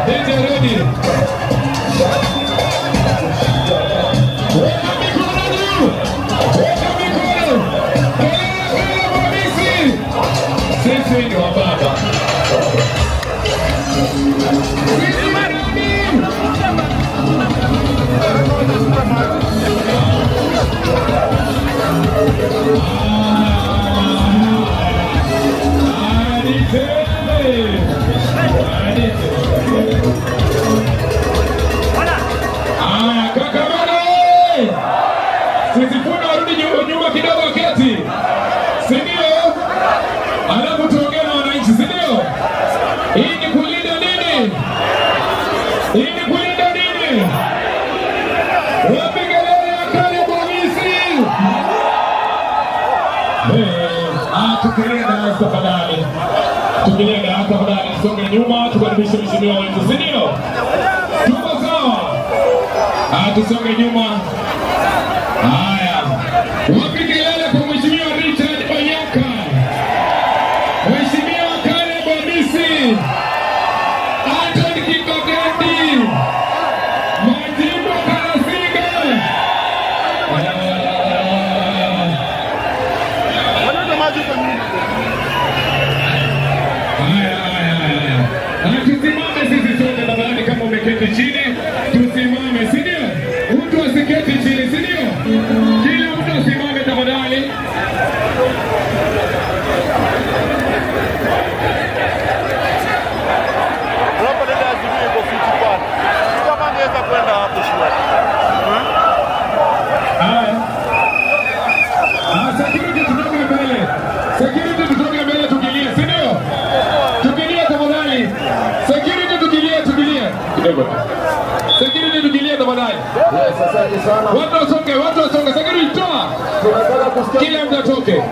DJ ready. Weka mikono juu. Weka mikono. Kelele kwa Misri. Sisi ni wa baba. Sisi marami. Ready? Tukilia darasa tafadhali. Tukilia darasa tafadhali. Songe nyuma tukaribishe mheshimiwa wetu. Si ndio? Tuko sawa? Tusonge nyuma. Haya. Wapi kelele kwa mheshimiwa Richard Onyaka? Mheshimiwa Caleb Hamisi. Anton Kikogeti. Majimbo Karasinga. Tusimame sisi sote tafadhali, kama umeketi chini tusimame, si ndio? Mtu asiketi chini, si ndio? Kila mtu asimame tafadhali. Hapa ndio azimio iko fiti pana. Kama angeweza kwenda hapo shule. Security tutoke mbele. Security tutoke mbele tukilie, si ndio? Tukilie tafadhali. Security tukilie. Kidogo. Security tukilie tafadhali. Yes, asante sana. Watu wasonge. Security toa. Kila mtu atoke.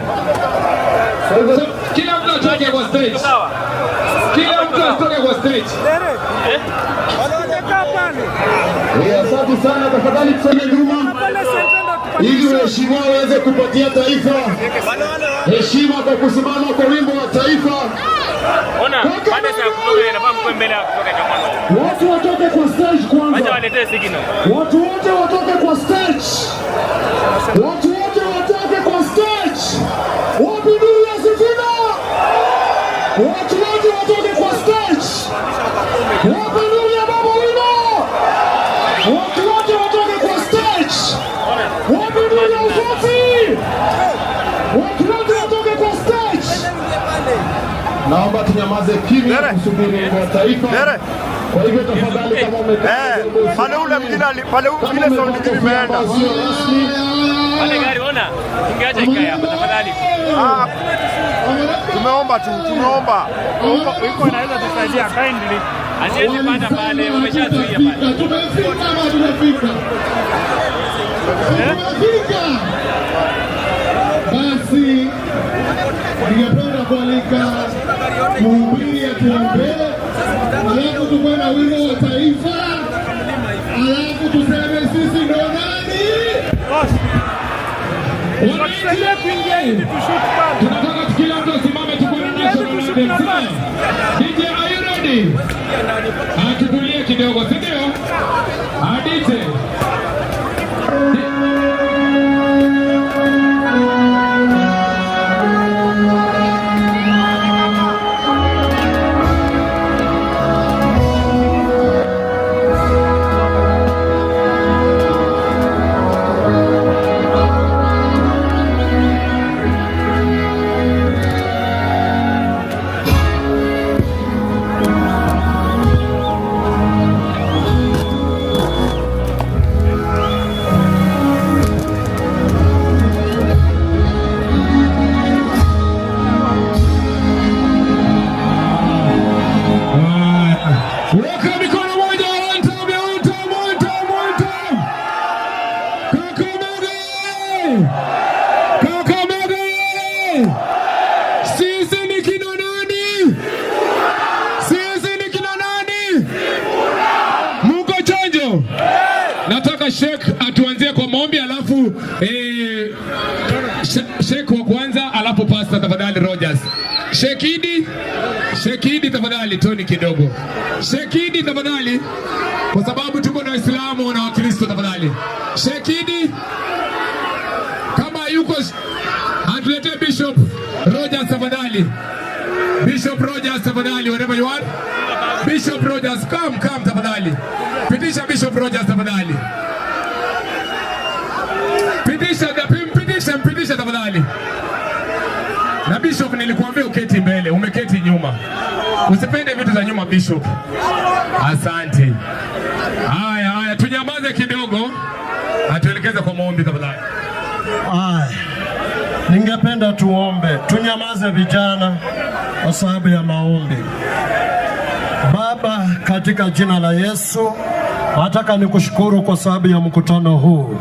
Kila mtu atoke kwa stage. Kila mtu atoke kwa stage. Asante sana, tafadhali tusonge nyuma ili waheshimiwa waweze kupatia taifa heshima kwa kusimama kwa wimbo wa taifa. Watu watoke kwa stage kwanza. Watu wote watoke kwa stage. Watu wote watoke kwa stage. Wapigie Sifuna. Watu wote watoke kwa stage. Wapigie Baba Wino. Watu wote watoke kwa stage. Wapigie Usofi. Watu wote watoke kwa stage. Naomba tunyamaze kimya kusubiri wimbo wa taifa. Kwa hivyo tafadhali, kama umekaa pale ule mwingine sauti imeenda. Pale gari ona, tungeacha ikae hapa tafadhali. Tumeomba. Iko inaweza tusaidia kindly. Asiende panda pale, wameshazuia pale. Tumefika. Basi ningependa kualika mhubiri atuombee, alafu tukuwe na wimbo wa taifa, alafu tuseme sisi ndo nani. Tunataka kila mtu asimame, tukuwe na national anthem. DJ, are you ready? Tutulie kidogo, si ndio? DJ. Nataka Sheikh atuanzie kwa maombi, alafu Sheikh wa kwanza, alafu Pastor tafadhali Rogers. Sheikh Idi tafadhali, Tony kidogo. Sheikh Idi tafadhali, kwa sababu tuko na Waislamu na Wakristo tafadhali. Sheikh Idi kama yuko, atuletee Bishop Rogers tafadhali. Bishop Rogers tafadhali, wherever you are. Bishop Rogers, come tafadhali. Pitisha Bishop Rogers tafadhali. Pitisha tafadhali. Na Bishop, nilikuambia uketi mbele, umeketi nyuma. Usipende vitu za nyuma Bishop. Asante. Haya, tunyamaze kidogo. Atuelekeze kwa maombi tafadhali. Ningependa tuombe. Tunyamaze vijana kwa sababu ya maombi. Baba, katika jina la Yesu, nataka nikushukuru kwa sababu ya mkutano huu.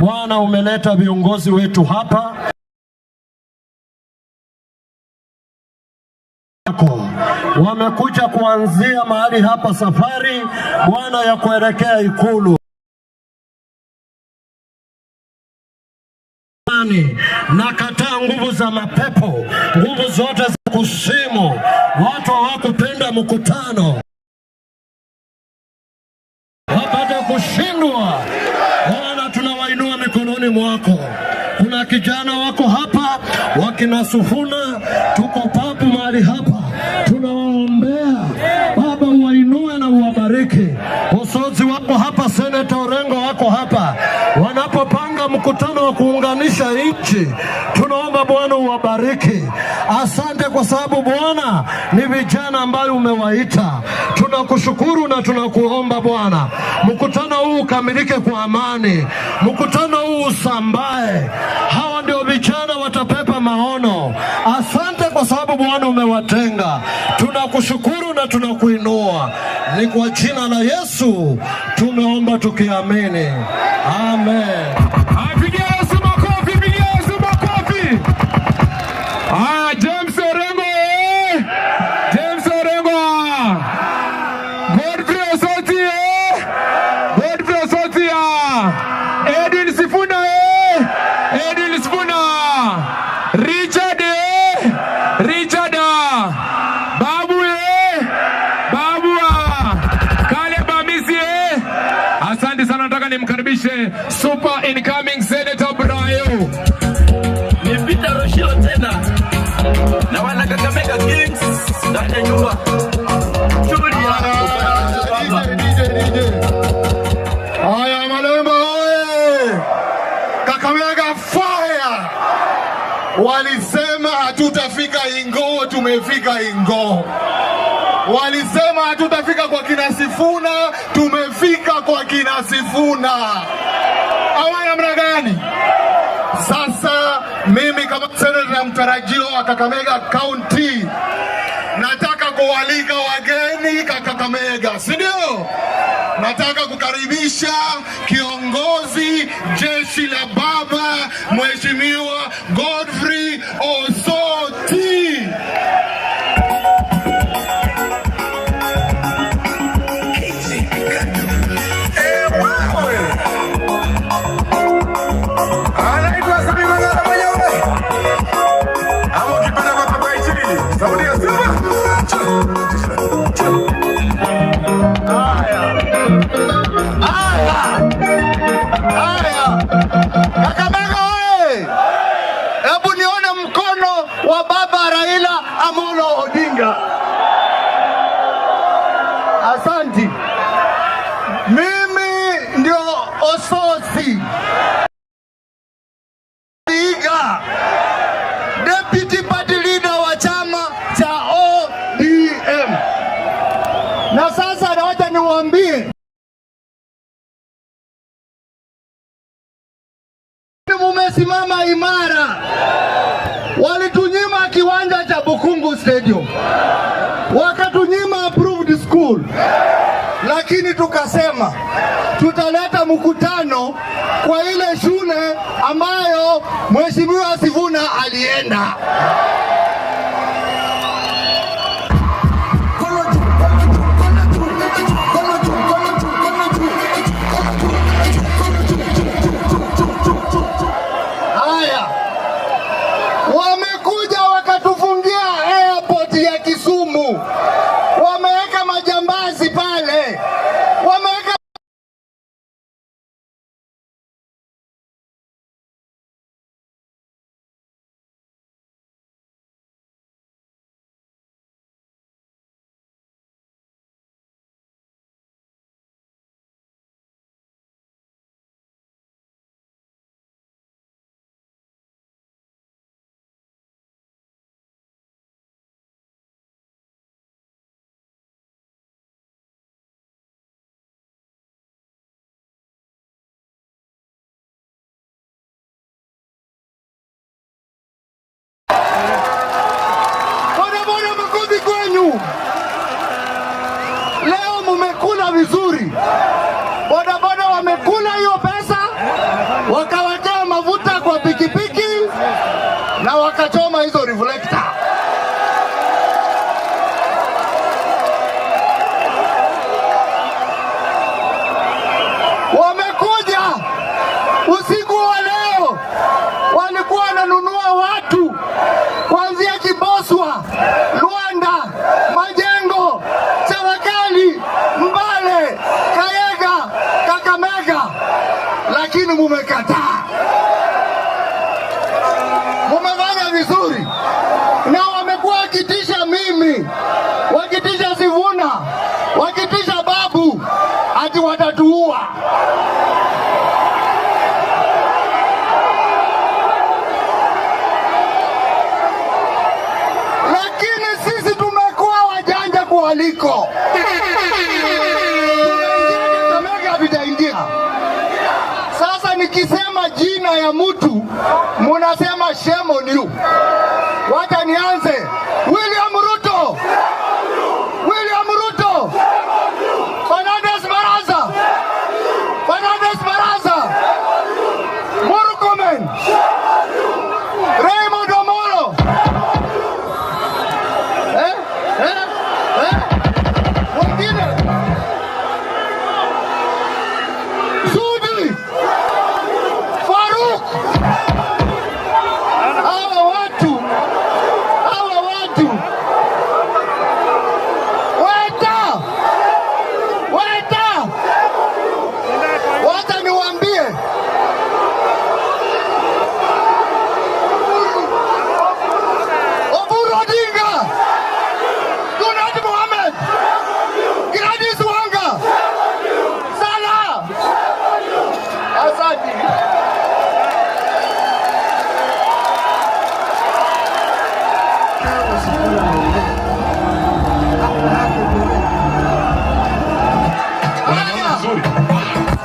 Bwana, umeleta viongozi wetu hapa. wamekuja kuanzia mahali hapa safari Bwana ya kuelekea Ikulu. Nakataa nguvu za mapepo, nguvu zote za kuzimu. Watu hawakupenda mkutano, wapata kushindwa. Bwana, tunawainua mikononi mwako. Kuna kijana wako hapa, wakina Sifuna, tuko papu mahali hapa, tunawaombea Baba, uwainue na uwabariki. Usozi wako hapa, Seneta Orengo wako hapa, wanapopanga mkutano wa kuunganisha nchi, tunaomba Bwana uwabariki. Asante kwa sababu Bwana ni vijana ambayo umewaita. Tunakushukuru na tunakuomba Bwana, mkutano huu ukamilike kwa amani, mkutano huu usambae. Hawa ndio vijana watapepa maono. Asante kwa sababu Bwana umewatenga. Tunakushukuru na tunakuinua. Ni kwa jina la Yesu tumeomba tukiamini. Amen. Pigia Yesu makofi, pigia Yesu makofi. James Orengo. James Orengo. Godfrey Osoti. Godfrey Osoti. Edwin Sifuna. Edwin Sifuna. Richard. Richard. Babu. Babu. Caleb Amisi. Asante sana, nataka nimkaribishe super incoming Senator Brayo. Ni Peter Roshio tena na wana Kakamega Kings ndani ya nyumba. Haya Malemba oye! Kakamega fire! Walisema hatutafika Ingo, tumefika Ingo. Walisema hatutafika kwa kina Sifuna, tumefika kwa kina Sifuna. Hawa namna gani? Sasa mimi kama seneta mtarajiwa wa Kakamega County nataka kualika wageni Kakamega, si ndio? Nataka kukaribisha kiongozi jeshi la baba Mheshimiwa Godfrey Osoti. Kakamega oye! Hebu nione mkono wa baba Raila Amolo Odinga. Asanti. Mimi ndio Osoti Iga, deputy party leader wa chama cha ODM. Na sasa nawacha niwaambie, mumesimama imara. Walitunyima kiwanja cha Bukungu Stadium, wakatunyima approved school, lakini tukasema tutaleta mkutano kwa ile shule ambayo Mheshimiwa Sifuna alienda. Wamekuja wakatufungia airport ya Kisumu, wameweka majambazi pale, wameweka mwaliko. Kakamega vitaingia. Sasa nikisema jina ya mtu munasema shame on you. Wacha nianze. William Ruto. William Ruto. Fernandes Baraza. Fernandes Baraza. Murkomen. Raymond Omolo. Wengine. Sudi. Faruk. Hawa watu. Weta. Wacha niwaambie. Oburu Odinga. Donald Mohamed. Gladys Wanga. Salah. Asante.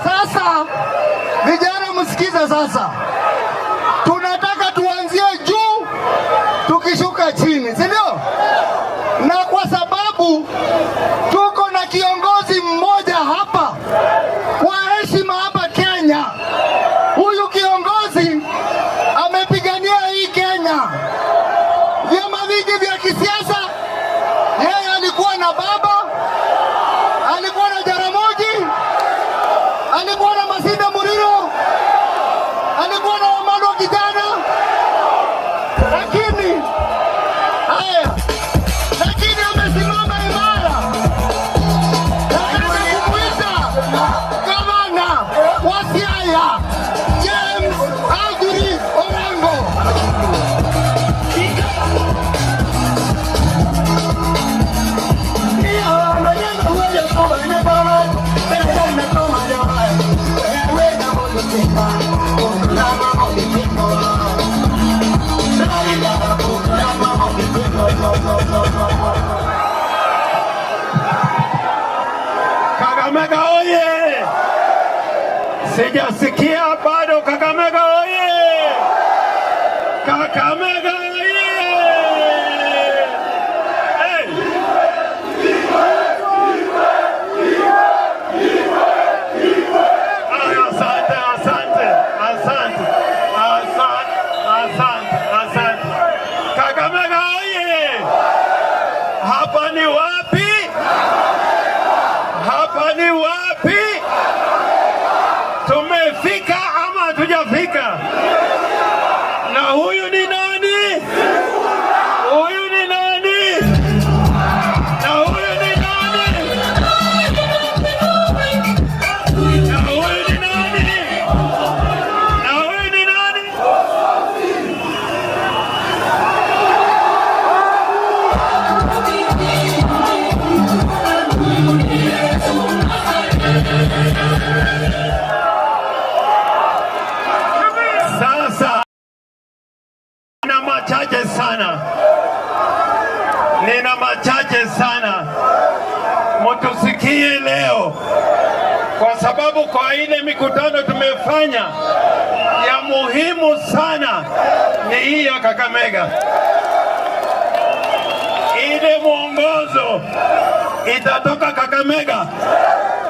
Sasa vijana msikize sasa. Tunataka tuanzie juu tukishuka chini, si ndio? Na kwa sababu tuko na kiongozi mmoja hapa kwa heshima hapa Kenya. Huyu kiongozi amepigania hii Kenya. Vyama vingi vya kisiasa, yeye alikuwa na baba, alikuwa na Jaramogi, alikuwa na Masinde Muliro, alikuwa na Wamalwa kijana, lakini amesimama imara. Nataka kumuita gavana wa Siaya James Aguri Orengo. Kakamega oye! Sijasikia bado. Kakamega oye! Kakamega oye! Hey! Asante. Kakamega oye! Hapa ni wapi? Hapa ni wapi? Tumefika ama hatujafika? Na huyu ni nani? Huyu ni nani? Na huyu ni nani? Na huyu ni nani? Na huyu ni nani? Sasa nina machache sana mutusikie leo, kwa sababu kwa ile mikutano tumefanya ya muhimu sana ni hii ya Kakamega. Ile mwongozo itatoka Kakamega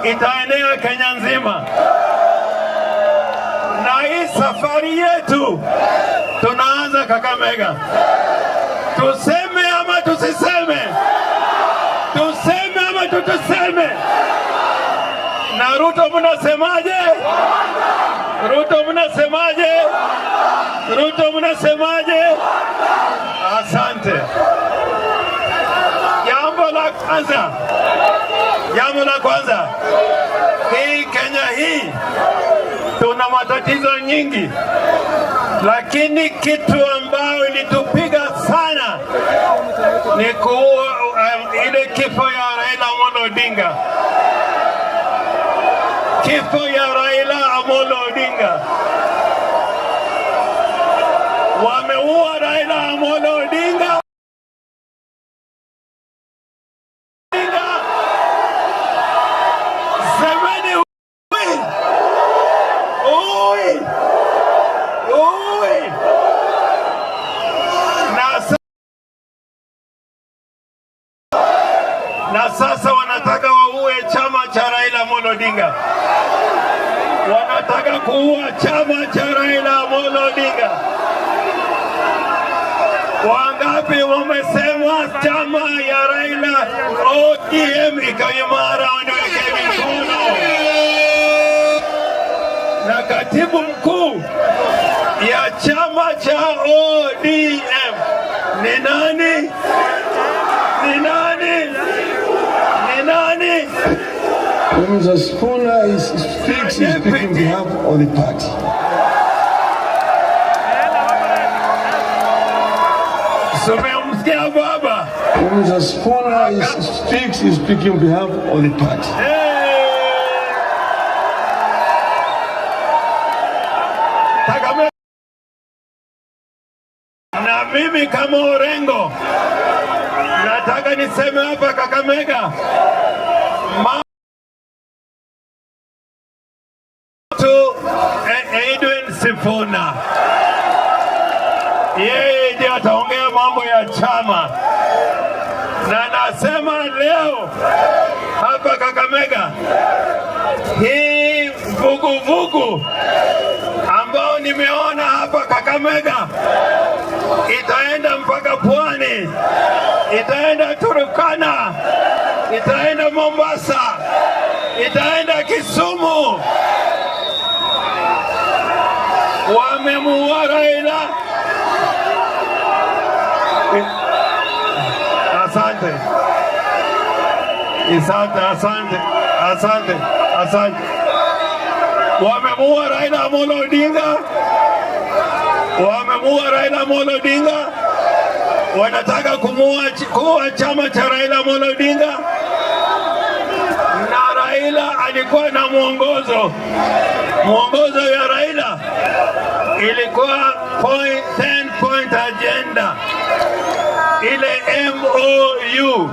itaenea Kenya nzima, na hii safari yetu tunaanza Kakamega. Tuseme ama tusiseme? Tuseme ama tutuseme? Na Ruto mnasemaje? Ruto mnasemaje? Ruto mnasemaje? Asante. Jambo la kwanza, hii Kenya hii tuna matatizo nyingi, lakini kitu ambayo ilitupiga sana ni ile kifo ya Raila Amolo Odinga. Kifo ya Raila Amolo Odinga. Wameua Raila Amolo Odinga. sasa wanataka waue chama cha Raila Amolo Odinga. Wanataka kuua chama cha Raila Amolo Odinga. Wangapi wamesema chama ya Raila ODM ikaimara, waniweke mikono. Na katibu mkuu ya chama cha ODM ni nani? Ni nani? Ni nani? Mr. Sifuna speaks speaking on behalf of the party. Sumemsikia baba? Mr. Sifuna speaking on behalf of the party. Na mimi kama Orengo nataka niseme hapa Kakamega, Edwin Sifuna yeye ndiye ataongea mambo ya chama, na nasema leo hapa Kakamega, hii vuguvugu ambao nimeona hapa Kakamega itaenda mpaka Pwani, itaenda Turkana, itaenda Mombasa, itaenda Kisumu. Wamemuua Raila. Asante. Asante. Wamemuua Raila Amolo Odinga. Wamemuua Raila Amolo Odinga. Wanataka kuua chama cha Raila Amolo Odinga. Na Raila alikuwa na mwongozo. Mwongozo ya Raila ilikuwa 10 point agenda. Ile MOU.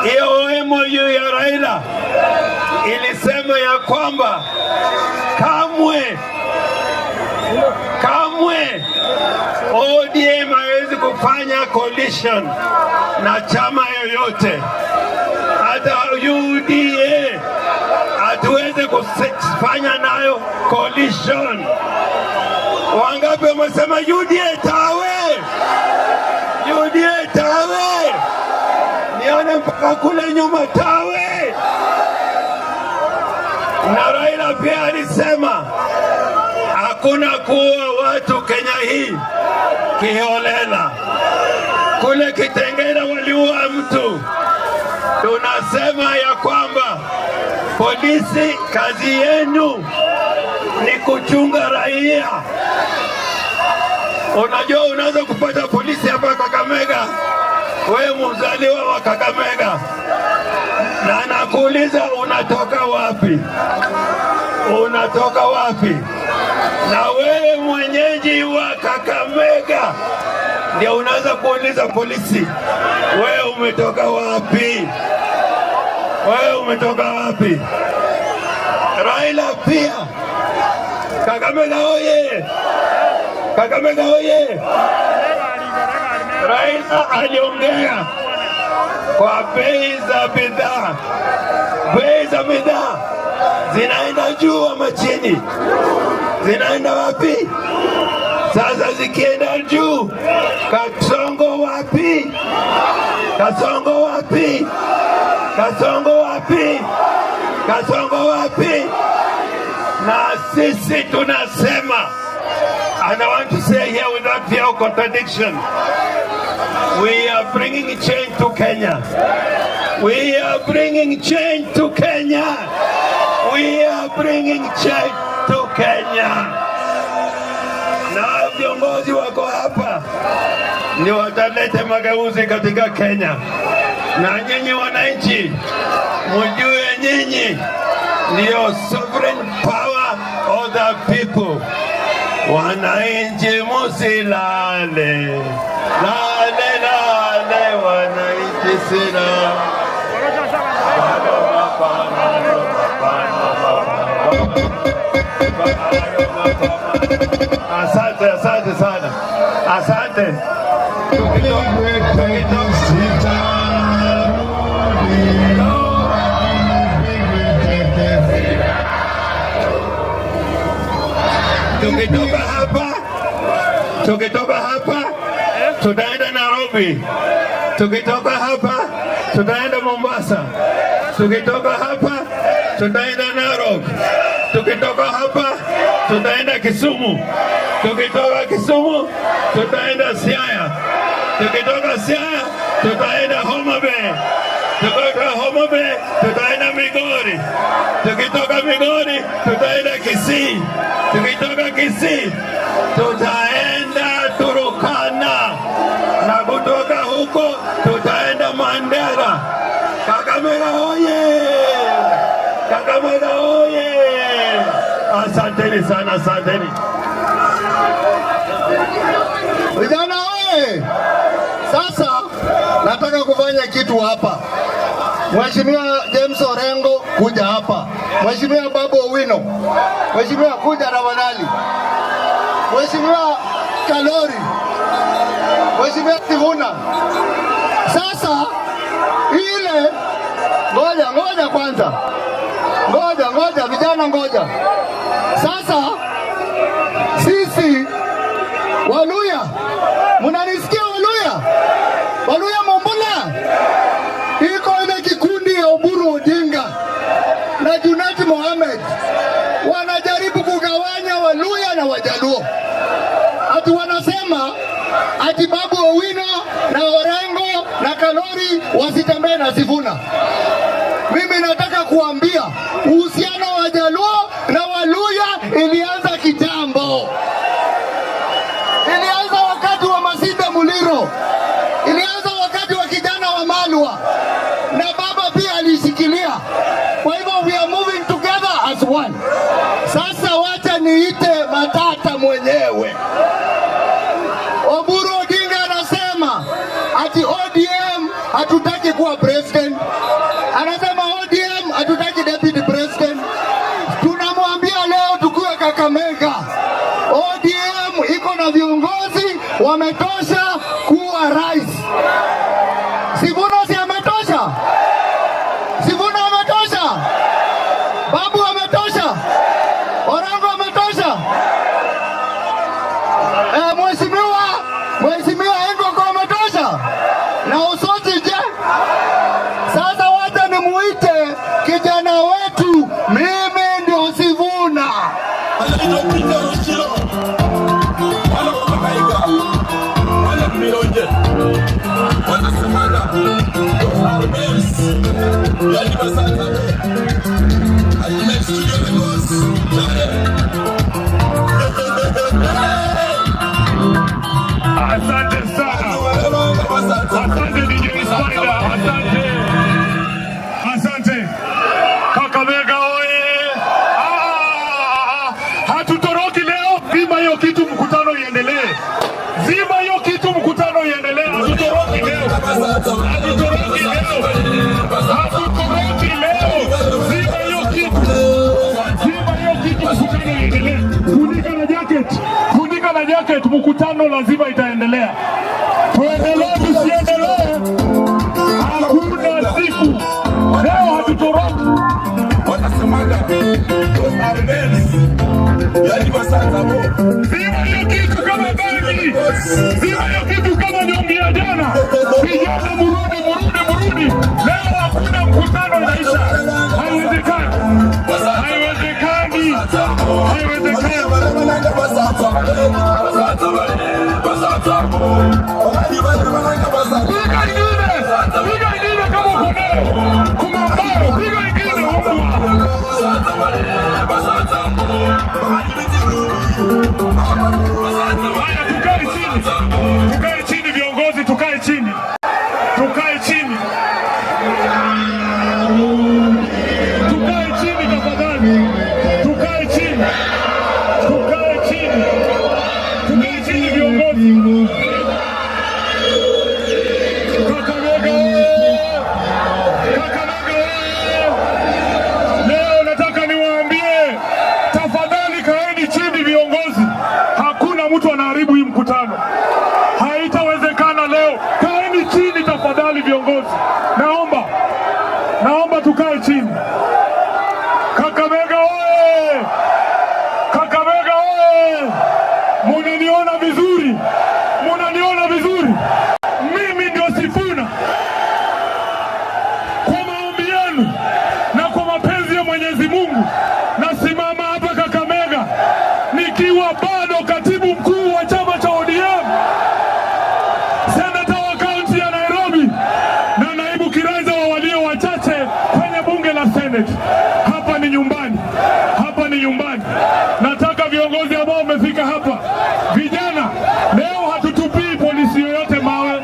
Hiyo MOU ya Raila ilisema ya kwamba kamwe ODM hawezi kufanya coalition na chama yoyote, hata UDA hatuwezi kufanya nayo coalition. Wangapi wamesema UDA tawe? UDA tawe? Nione mpaka kule nyuma tawe. Na Raila pia alisema hakuna kuua watu Kenya hii kiholela. Kule Kitengela waliua mtu. Tunasema ya kwamba polisi, kazi yenu ni kuchunga raia. Unajua unaweza kupata polisi hapa Kakamega, wewe mzaliwa wa Kakamega, na anakuuliza unatoka wapi? Unatoka wapi? Na wewe mwenyeji wa Kakamega ndio unaweza kuuliza polisi, wewe umetoka wapi? Wewe umetoka wapi? Raila pia. Kakamega oye! Kakamega oye! Raila aliongea kwa bei za bidhaa. Bei za bidhaa zinaenda juu ama chini? Zinaenda wapi? Sasa zikienda juu, Kasongo wapi? Kasongo wapi? Kasongo wapi? Kasongo wapi? Na sisi tunasema, and I want to say here without fear of contradiction, we are bringing change to Kenya. We are bringing change to Kenya. We are bringing change to Kenya. Na viongozi wako hapa ni watalete mageuzi katika Kenya. Na nyinyi wananchi, mjue nyinyi ndio sovereign power of the people. Wananchi musilale, lale lale, wananchi sina. Asante sana. Asante. Tukitoka hapa tutaenda Nairobi, tukitoka hapa tutaenda Mombasa, tukitoka hapa tutaenda Narok, tukitoka hapa tutaenda Kisumu, tukitoka Kisumu tutaenda Siaya, tukitoka Siaya tutaenda Homa Bay, tukitoka Homa Bay tutaenda Migori, tukitoka Migori tutaenda Kisii, tukitoka Kisii tutaenda Turkana, na kutoka huko tutaenda Mandera. Kakamega hoye! Kakamega hoye! Asanteni sana, asanteni. Vijana hoye! Sasa nataka kufanya kitu hapa. Mheshimiwa James Orengo kuja hapa. Mheshimiwa Babu Owino. Mheshimiwa kuja tafadhali. Mheshimiwa Kalori. Mheshimiwa Sifuna. Sasa ile ngoja kwanza. Ngoja vijana ngoja. Sasa sisi Waluya, mnanisikia Waluya? Waluya Mombula. Iko ile kikundi ya Oburu Odinga na Junati Mohamed wanajaribu kugawanya Waluya na Wajaluo. Ati wanasema ati Babu Owino na Orengo na Kalori wasitembee na Sifuna. Mimi nataka kuambia uhusiano wa Wajaluo na Waluya ilianza kitambo. Ilianza wakati wa Masinde Muliro. Ilianza wakati wa kijana wa Malwa. Na baba pia alishikilia. Kwa hivyo we are moving together as one. Sasa wacha niite Matata mwenyewe. Oburu Odinga anasema ati ODM hatutaki kuwa president. Anasema ODM hatutaki deputy president. Tunamwambia leo tukiwa Kakamega, ODM iko na viongozi wametosha kuwa rais. Sifuna si ametosha? Sifuna ametosha? Babu ametosha? Orengo ametosha? Mheshimiwa Engoko ametosha? Na Osoti je? Sasa wacha nimuite kijana wetu, mimi ndio Sifuna. Asante sana. Asante DJ Spider. Asante. Kakamega oye. Hatutoroki leo. Zima hiyo kitu mkutano iendelee. Zima hiyo kitu mkutano iendelee. Hatutoroki leo. Hatutoroki leo. Hatutoroki leo. Zima hiyo kitu. Zima hiyo kitu mkutano iendelee. Funika na jacket. Funika na jacket, mkutano lazima itaendelea. Tuendelee tusiendelee. Hakuna siku. Leo hatutoroki. Wanasemaga those are men. Yaani basata mo. Zima hiyo kitu kama bangi. Zima hiyo kitu kama nyongi ya jana. Vijana murudi. Leo hakuna mkutano inaisha. Haiwezekani. Haiwezekani. Piga ingine kama uko nayo. Kumambaro, piga ingine huko. Tukae chini viongozi, tukae chini. Tukae chini. Tukae chini tafadhali. Tukae chini. Tukae chini. Tukae chini viongozi. Kakamega. Leo nataka niwaambie, tafadhali kaeni chini viongozi. Hakuna mtu anaharibu hii mkutano. Haitawezekana leo. Kaeni chini. tukae chini. Kakamega oye! Kakamega oye! Munaniona vizuri? Munaniona vizuri? Mimi ndio Sifuna. Kwa maombi yenu na kwa mapenzi ya Mwenyezi Mungu nasimama hapa Kakamega nikiwa bado katibu mkuu wa chama cha ODM, senata wa kaunti ya Nairobi na naibu kiraiza wa walio wachache kwenye bunge la Senate. Hapa ni nyumbani, hapa ni nyumbani. Nataka viongozi ambao wamefika hapa, vijana, leo hatutupii polisi yoyote mawe.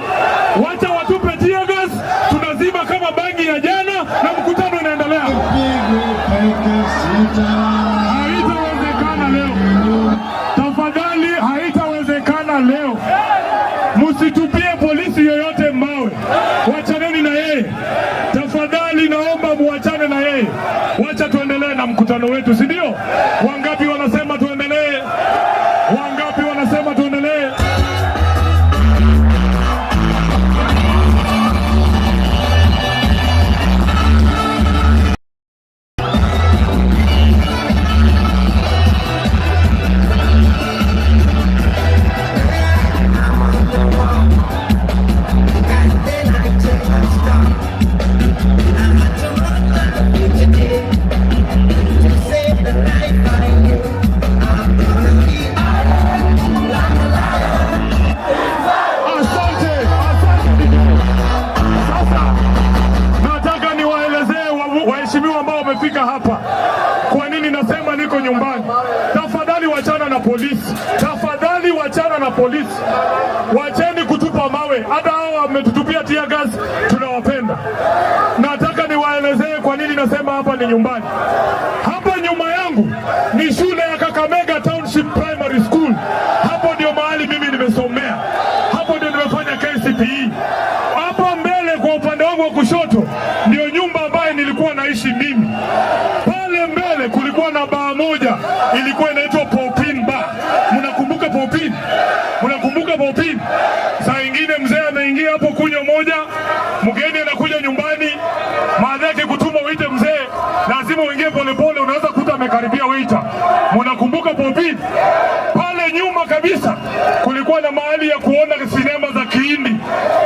Wacha watupe tear gas, tunazima kama bangi ya jana na mkutano unaendelea. Haitawezekana leo. Tafadhali, haitawezekana leo. Musitupie polisi yoyote mawe. Wachaneni na yeye. Tafadhali naomba muachane na yeye. Wacha tuendelee na mkutano wetu, si ndio? Wangapi wanasema tuendelee? Wangapi wanasema tuendelee? Waheshimiwa ambao wamefika hapa, kwa nini nasema niko nyumbani? Tafadhali wachana na polisi. Tafadhali wachana na polisi. Wacheni kutupa mawe. Hata hao wametutupia tear gas, tunawapenda. Nataka niwaelezee kwa nini nasema hapa ni nyumbani. Hapa nyuma yangu ni shule ya Kakamega Township Primary School. Hapo ndio mahali mimi nimesomea. Hapo ndio nimefanya KCPE. Hapa mbele kwa upande wangu wa kushoto ndio nyumba ambayo nilikuwa naishi mimi. Pale mbele kulikuwa na baa moja ilikuwa inaitwa Popin Bar. Mnakumbuka Popin? Mnakumbuka Popin? Saa ingine mzee anaingia hapo kunywa moja, mgeni anakuja nyumbani, maadhaki kutuma uite mzee, lazima uingie polepole, unaweza kuta amekaribia waiter. Mnakumbuka Popin? Pale nyuma kabisa kulikuwa na mahali ya kuona sinema za Kihindi.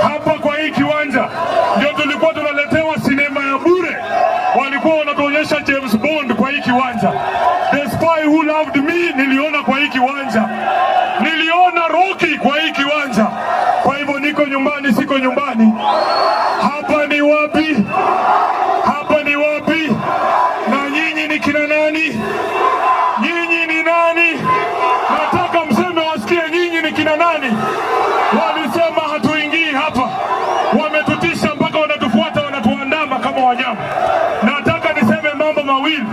Hapa kwa hii kiwanja ndio tulikuwa tunaletewa sinema ya bure. Walikuwa wanatuonyesha James Bond kwa hii kiwanja. The Spy Who Loved Me niliona kwa hii kiwanja. Niliona Rocky kwa hii kiwanja. Kwa hivyo niko nyumbani, siko nyumbani. Hapa ni wapi? Hapa ni wapi? Na nyinyi ni kina nani? Nyinyi ni nani? Nataka mseme wasikie nyinyi ni kina nani. Walisema hatuingii hapa. Wametutisha mpaka wanatufuata, wanatuandama kama wanyama. Nataka niseme mambo mawili.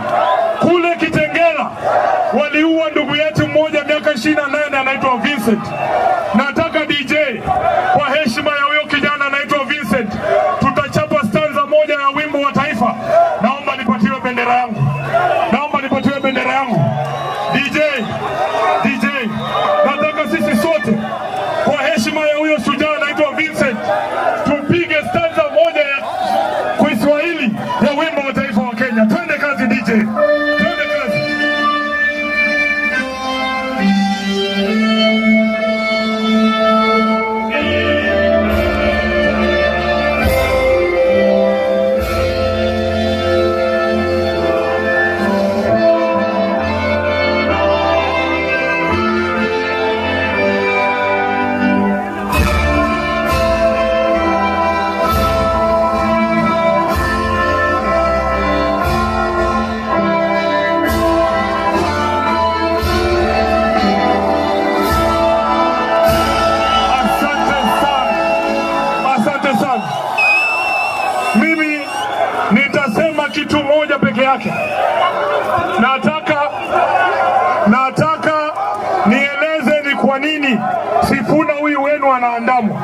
Kule Kitengela waliua ndugu yetu mmoja miaka 28 anaitwa Vincent. Nataka DJ, kwa heshima ya huyo kijana anaitwa Vincent, tutachapa stanza moja ya wimbo wa taifa. Naomba nipatiwe bendera yangu. Naomba nipatiwe bendera yangu. DJ, nataka sisi sote kwa heshima ya huyo shujaa anaitwa Vincent tupige stanza moja ya kwa Kiswahili ya wimbo wa taifa wa Kenya. Twende kazi DJ. Twende kazi. Mimi nitasema kitu moja peke yake. Nataka nieleze ni kwa nini Sifuna huyu wenu anaandamwa.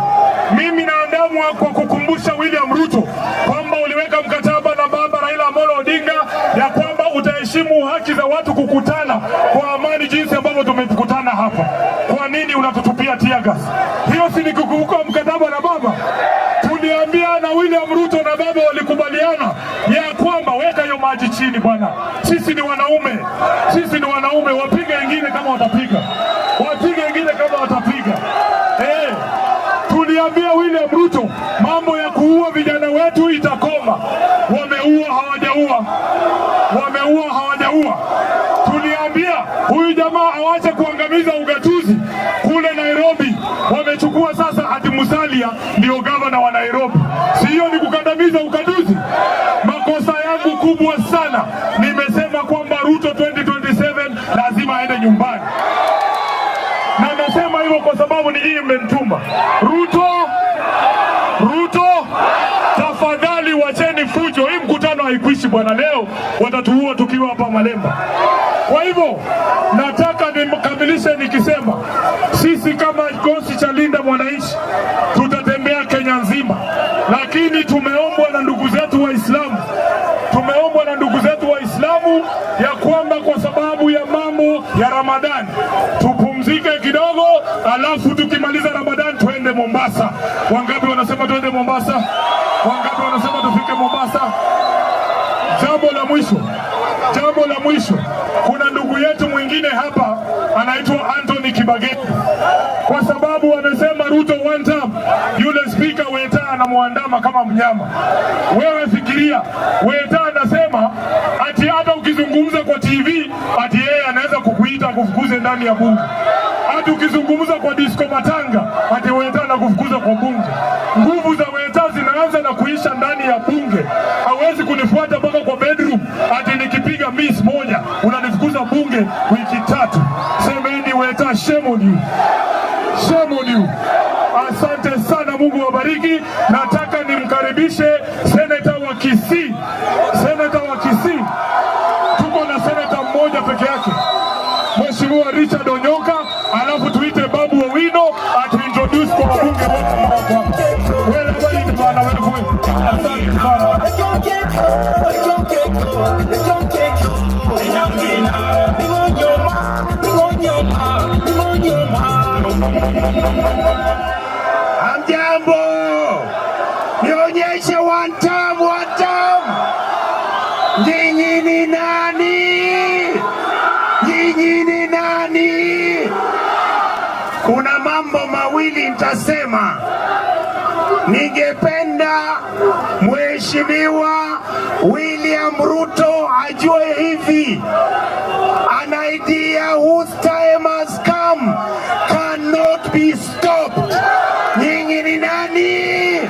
Mimi naandamwa kwa kukumbusha William Ruto kwamba uliweka mkataba na baba Raila Amolo Odinga ya kwamba utaheshimu haki za watu kukutana kwa amani jinsi ambavyo tumekutana hapa. Kwa nini unatutupia tear gas? Hiyo si ni kukiuka mkataba na baba? Tuliambia na William Ruto na baba walikubaliana ya kwamba maji chini bwana. Sisi ni wanaume, sisi ni wanaume. Wapige wengine kama watapiga, wapige wengine kama watapiga. Tuliambia William Ruto mambo ya kuua vijana wetu itakoma. Wameua hawajaua, wameua hawajaua. Tuliambia huyu jamaa awache kuangamiza ugatuzi kule Nairobi. Wamechukua sasa hadi Musalia ndio gavana wa Nairobi. Si hiyo ni kukandamiza ugatuzi? Makosa yangu kubwa sana, nimesema kwamba Ruto 2027 lazima aende nyumbani. Na nasema hivyo kwa sababu ni nyinyi mmenituma. Ruto, tafadhali wacheni fujo. Hii mkutano haikuishi bwana, leo watatuua tukiwa hapa Malemba. Kwa hivyo nataka nikamilishe nikisema sisi kama kikosi cha Linda Mwananchi tutatembea Kenya nzima, lakini tumeombwa na ndugu zetu Waislamu, ya kwamba kwa sababu ya mambo ya Ramadhani tupumzike kidogo, alafu tukimaliza Ramadhani tuende Mombasa. Wangapi wanasema tuende Mombasa? Wangapi wanasema tufike Mombasa? Jambo la mwisho, kuna ndugu yetu mwingine hapa anaitwa Anthony Kibageti, kwa sababu wamesema Ruto one time, yule speaker Weta anamuandama kama mnyama. Wewe fikiria, Weta anasema ati hata ukizungumza kwa TV ati yeye anaweza kukuita kufukuze ndani ya bunge. Hata ukizungumza kwa disco matanga ati Weta anakufukuza kwa bunge. Nguvu za Weta zinaanza na kuisha ndani ya bunge. Hawezi kunifuata mpaka kwa bedroom ati nikipiga miss moja unanifukuza bunge wiki 3. Semeni Weta, shame on you. Shame on you. Asante sana, Mungu wabariki. Nataka nimkaribishe seneta wa Kisii. Tuko na seneta mmoja peke yake, Mheshimiwa Richard Onyoka, alafu tuite Babu Owino atuintroduce kwa wabunge wote hapa. Wewe ni bwana wewe. Asante sana. Hamjambo, nionyeshe one time. Nyinyi ni nani? Kuna mambo mawili nitasema. Ningependa Mheshimiwa William Ruto ajue hivi, an idea whose time has come cannot be stopped. Nyinyi ni nani?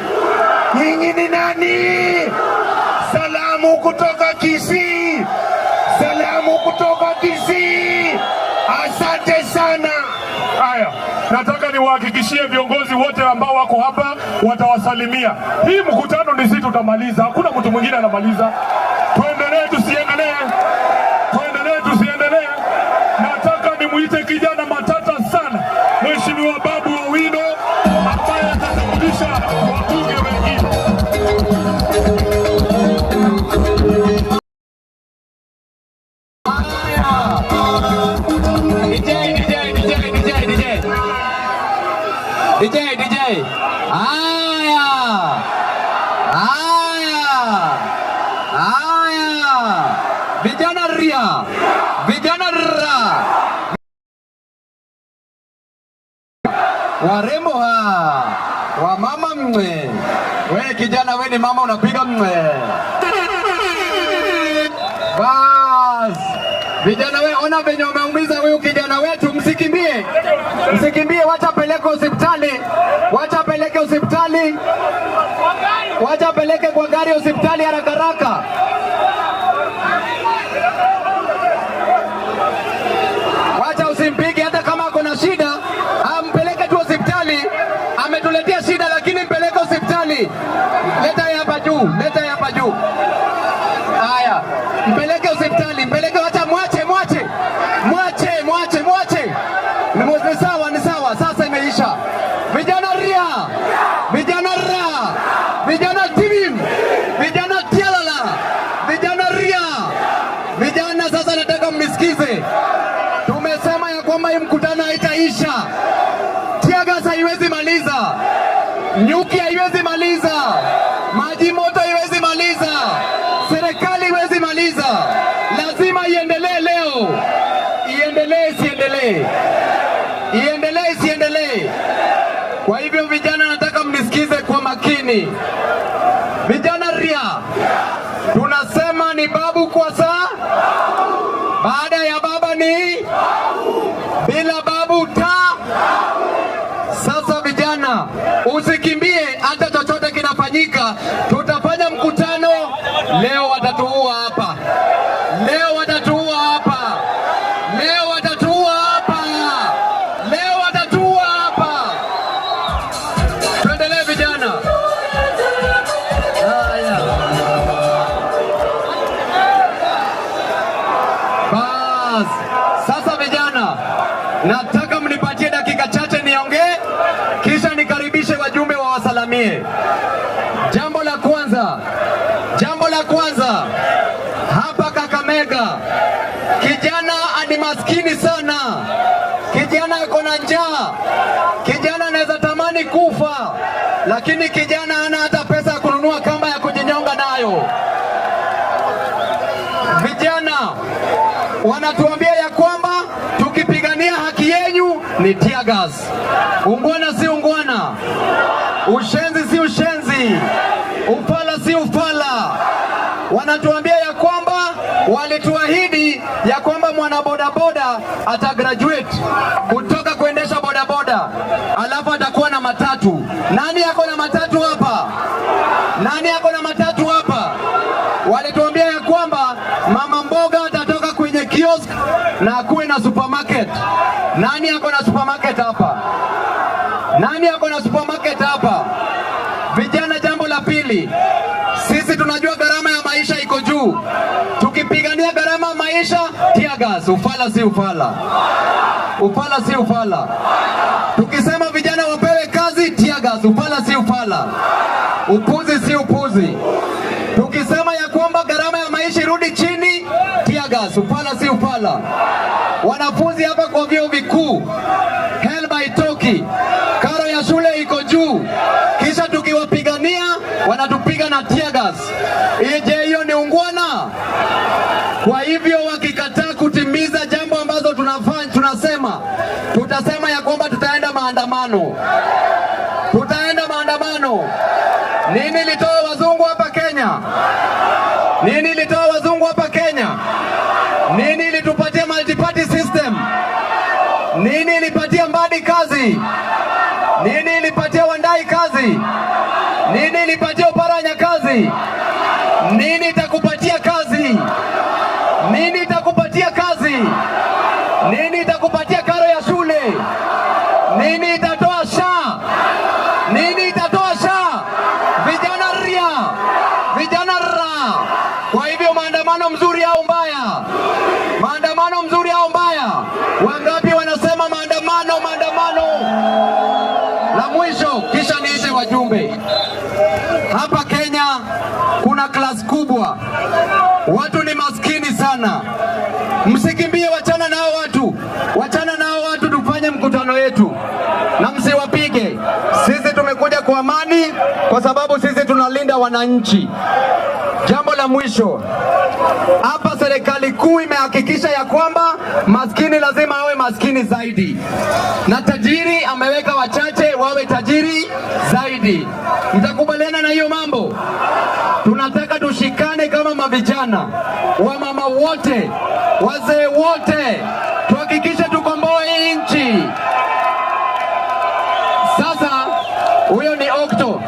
Salamu kutoka Kisii. Asante sana. Haya, nataka niwahakikishie viongozi wote ambao wako hapa watawasalimia. Hii mkutano ni sisi tutamaliza, hakuna mtu mwingine anamaliza. Tuendelee tusiendelee. Nataka nimuite kijana matata sana, Mheshimiwa Babu Owino, ambaye atatambulisha wabunge wengine. DJ. Haya. Vijana warembo wa mama mwe. Wewe kijana, wewe ni mama unapiga mwe. Bas. Vijana wewe, ona venye umeumiza huyu kijana wetu, msikimbie. Wacha peleke kwa gari hospitali haraka. Wacha usimpige, hata kama kuna shida, ampeleke tu hospitali. Ametuletea shida, lakini mpeleke hospitali. Leta hapa juu. Haya, mpeleke hospitali, wacha mwache. Ni sawa, sasa imeisha. Vijana TV, vijana tialala, vijana sasa nataka mmisikize. Tumesema ya kwamba hii mkutano haitaisha. Tiagas haiwezi maliza, nyuki haiwezi maliza, maji moto haiwezi maliza, serikali haiwezi maliza. hivyo vijana, nataka mnisikize kwa makini. Vijana ria, tunasema ni babu kwa saa, baada ya baba ni bila babu ta. Sasa vijana, usikimbie hata chochote kinafanyika. Tutafanya mkutano leo, watatuua hapa leo, watatuua hapa leo, watatuua hapa leo, watatuua hapa. Tuendelee vijana. Haya, bas. Sasa vijana, nataka mnipatie dakika chache niongee, kisha nikaribishe wajumbe wa wasalamie. Jambo la kwanza hapa Kakamega, kijana ni maskini sana, kijana yuko na njaa, kijana anaweza tamani kufa, lakini kijana hana hata pesa ya kununua kamba ya kujinyonga nayo. Vijana wanatuambia ya kwamba tukipigania haki yenu ni tear gas. Ungwana si ungwana, ushenzi si ushenzi, ufala si ufala. Wanatuambia ya kwamba walituahidi ya kwamba mwana bodaboda atagraduate kutoka kuendesha bodaboda, alafu atakuwa na matatu. Nani yako na matatu hapa? Nani yako na matatu hapa? Walituambia ya kwamba mama mboga atatoka kwenye kiosk na akuwe na supermarket. Nani yako na supermarket hapa? Nani yako na supermarket hapa? Vijana, jambo la pili, sisi tunajua gharama ya maisha iko juu. Tukipigania gharama ya maisha, tear gas. Ufala si ufala, ufala si ufala. Tukisema vijana wapewe kazi, tear gas. Ufala si ufala, upuzi si upuzi. Tukisema ya kwamba gharama ya maisha irudi chini, tear gas. Ufala si ufala. Wanafunzi hapa kwa vyuo vikuu, helba haitoki, karo ya shule iko juu, kisha tukiwapigania wanatupiga na tear gas. Je, hiyo ni ungwana? Kwa hivyo wakikataa kutimiza jambo ambazo tunasema, tutasema ya kwamba tutaenda maandamano. Tutaenda maandamano. Nini litoa wazungu hapa Kenya? Nini litoa wazungu hapa Kenya? Nini litupatia multi-party system? Nini ilipatia Mbadi kazi? Nini ilipatia Wandai kazi? Nini ilipatia Oparanya kazi? Nini itakupatia kazi? Nini itakupatia kazi? Nini itakupatia karo ya shule? Nini itatoa SHA? Nini itatoa SHA? Vijana ria, vijana ra. Kwa hivyo maandamano mzuri au mbaya? Maandamano mzuri au mbaya? Wangapi wanasema maandamano? La mwisho, kisha niite wajumbe. Hapa Kenya kuna klasi kubwa, watu ni maskini sana. Msikimbie, wachana nao watu, tufanye mkutano yetu na msiwapige. Sisi tumekuja kwa amani kwa sababu sisi tunalinda wananchi. Jambo la mwisho, hapa serikali kuu imehakikisha ya kwamba maskini lazima awe maskini zaidi, na tajiri ameweka wachache wawe tajiri zaidi. Mtakubaliana na hiyo mambo? Tunataka tushikane kama mavijana, wamama wote, wazee wote, tuhakikishe tukomboe hii nchi. Sasa huyo ni Okto.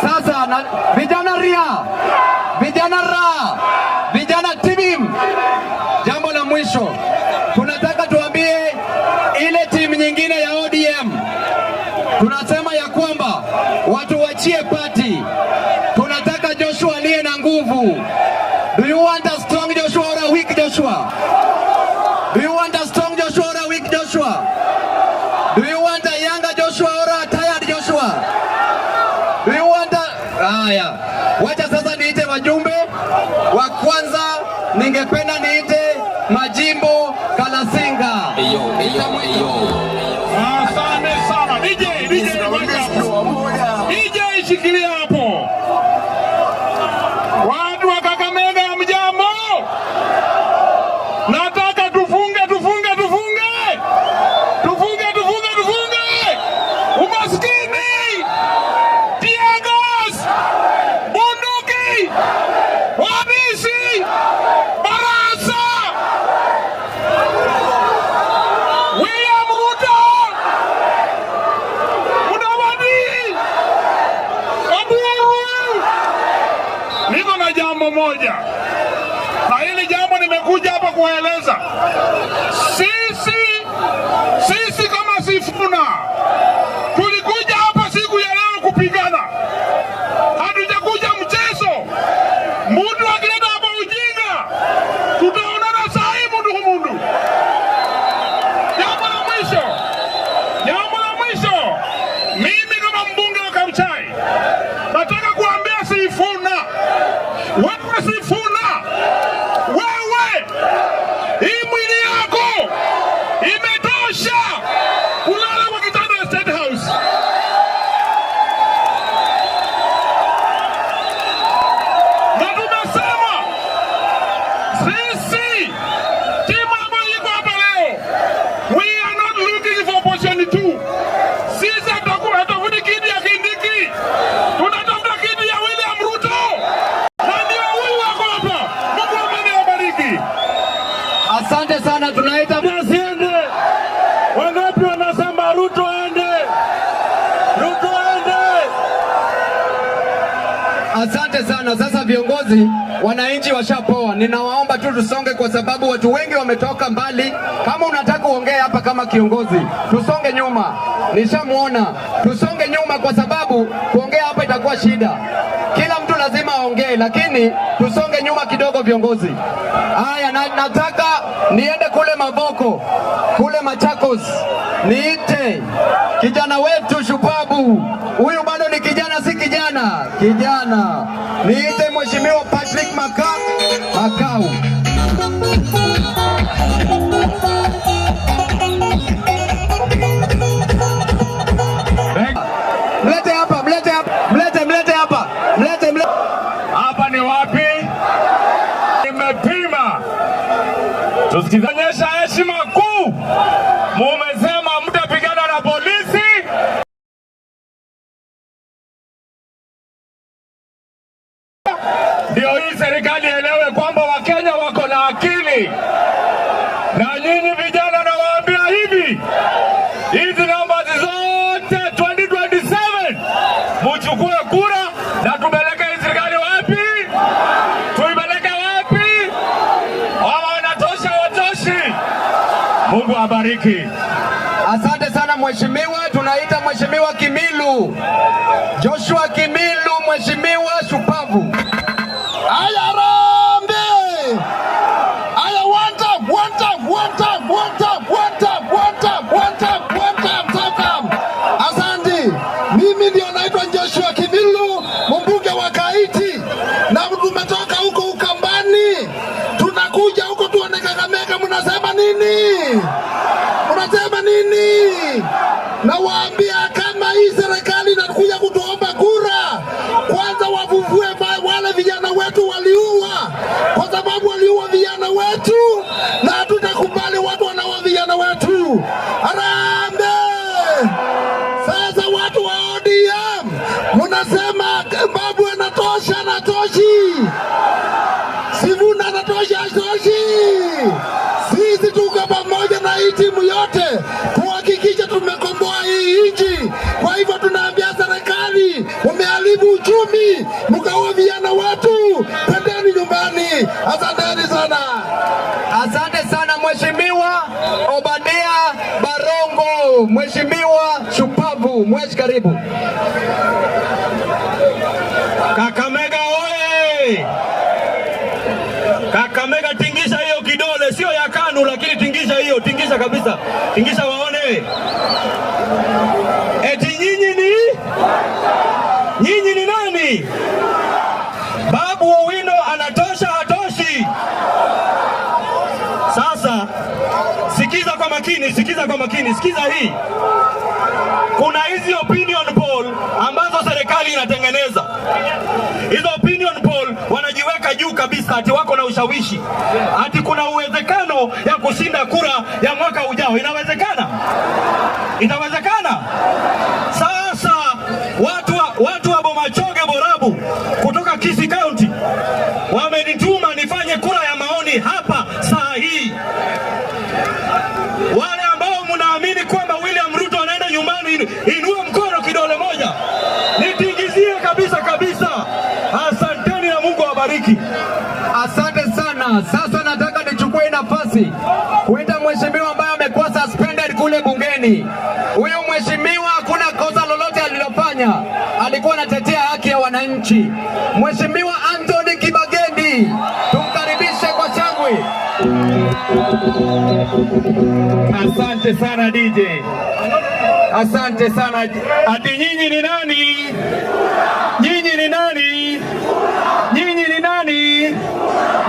Sasa na vijana ria, vijana ra, vijana timim. Jambo la mwisho, tunataka tuambie ile timu nyingine ya ODM, tunasema ya kwamba watu wachie party. Tunataka Joshua aliye na nguvu. Do you want a strong Joshua or a weak Joshua? Do you want a strong Joshua or a weak Joshua? Do you want a younger Joshua or a tired Joshua? Do you want a... Haya, wacha sasa niite wajumbe. Wa kwanza ningependa niite Majimbo Kalasinga. Asante sana. DJ shikilia hapo. Watu wa Kakamega mjambo. Nataka tufunge. Umaskini. jambo moja, na hili jambo nimekuja hapa kuwaeleza. Sisi kama Sifuna tulikuja hapa siku ya leo kupigana, hatujakuja mchezo. Mtu akileta hapa ujinga, tutaonana saa hii mundu kumundu. Jambo la mwisho, mimi kama mbunge wa Kabuchai nataka kuambia Sifuna, wewe Sifuna, wewe hii mwili yako imetosha kulala kwa kitanda ya State House. Na tumesema sisi timu ambayo iko hapa leo, we are not looking for opposition too. Sisi hatafuti kiti ya Kindiki, tunatafuta kiti ya William Ruto, na ndio huyu wako hapa. Mungu awabariki. Asante sana, tunaita asiende. Wangapi wanasema Ruto aende? Ruto aende. Asante sana. Sasa viongozi, wananchi washapoa, ninawaomba tu tusonge kwa sababu watu wengi wametoka mbali. Kama unataka uongee hapa kama kiongozi, tusonge nyuma. Nishamuona, tusonge nyuma kwa sababu kuongea hapa itakuwa shida. Kila mtu lazima aongee, lakini tusonge nyuma kidogo viongozi. Haya, nataka niende kule Mavoko, kule Machakos, niite kijana wetu shupabu. Huyu bado ni kijana, si kijana, kijana. Niite Mheshimiwa Patrick Makau. Mlete hapa. Hapa ni wapi? Nimepima. Tusikizanyesha heshima kuu. Mumesema mtapigana na polisi. Ndio hii serikali elewe kwamba Wakenya wako na akili. Na nyinyi vijana nawaambia hivi, hizi namba zote 2027 muchukue kura na tupeleke hii serikali wapi? Tuipeleke wapi? Hawa wanatosha watoshi. Mungu abariki. Asante sana mheshimiwa. Tunaita Mheshimiwa Kimilu, Joshua Kimilu, mheshimiwa shupavu. Aya Rambe! Aya one time. Asante. Mimi ndio naitwa Joshua Kimilu, mbunge wa Kaiti. Na tumetoka huko Ukambani. Tunakuja huko tuone Kakamega, mnasema nini? Na waambia kama hii serikali inakuja kutuomba kura, kwanza wavuvue wale vijana wetu waliua, kwa sababu waliua vijana wetu na hatutakubali watu wanaua vijana wetu. Harambee! Sasa watu wa ODM mnasema babu anatosha, anatoshi. Sifuna anatosha, atoshi. Sisi tuko pamoja na hii timu yote kuhakikisha tumekomboa hii nchi. Kwa hivyo tunaambia serikali, umeharibu uchumi, mkaua vijana wetu, pendeni nyumbani. Asanteni sana. Asante sana Mheshimiwa Obadia Barongo, Mheshimiwa shupavu. Mweshi, karibu. Kakamega oye! Kakamega, tingisha hiyo kidole, sio ya KANU, lakini tingisha hiyo, tingisha kabisa, tingisha waone. Eti nyinyi ni nani? Babu Owino anatosha, hatoshi? Sasa sikiza kwa makini, sikiza hii. Kuna hizi opinion poll ambazo serikali inatengeneza. Hizo opinion poll wanajiweka juu kabisa, ati wako na ushawishi, ati kuna uwezekano ya kushinda kura ya mwaka ujao. Inawezekana? Itawezekana? Sasa watu wa Bomachoge Borabu kutoka Kisii County wamenituma nifanye kura ya maoni hapa saa hii. Wale ambao mnaamini kwamba William Ruto anaenda nyumbani, inua mkono kidole moja nitingizie kabisa. Asanteni na Mungu awabariki. awabariki. Asante sana. Sasa nataka nichukue nafasi kuita mheshimiwa ambaye amekuwa suspended kule bungeni. Huyo mheshimiwa hakuna kosa lolote alilofanya, alikuwa anatetea haki ya wananchi. Mheshimiwa Anthony Kibageni, tumkaribishe kwa shangwe. Asante sana DJ. Asante sana. Ati nyinyi ni nani? Nyinyi ni nani? Nyinyi ni nani?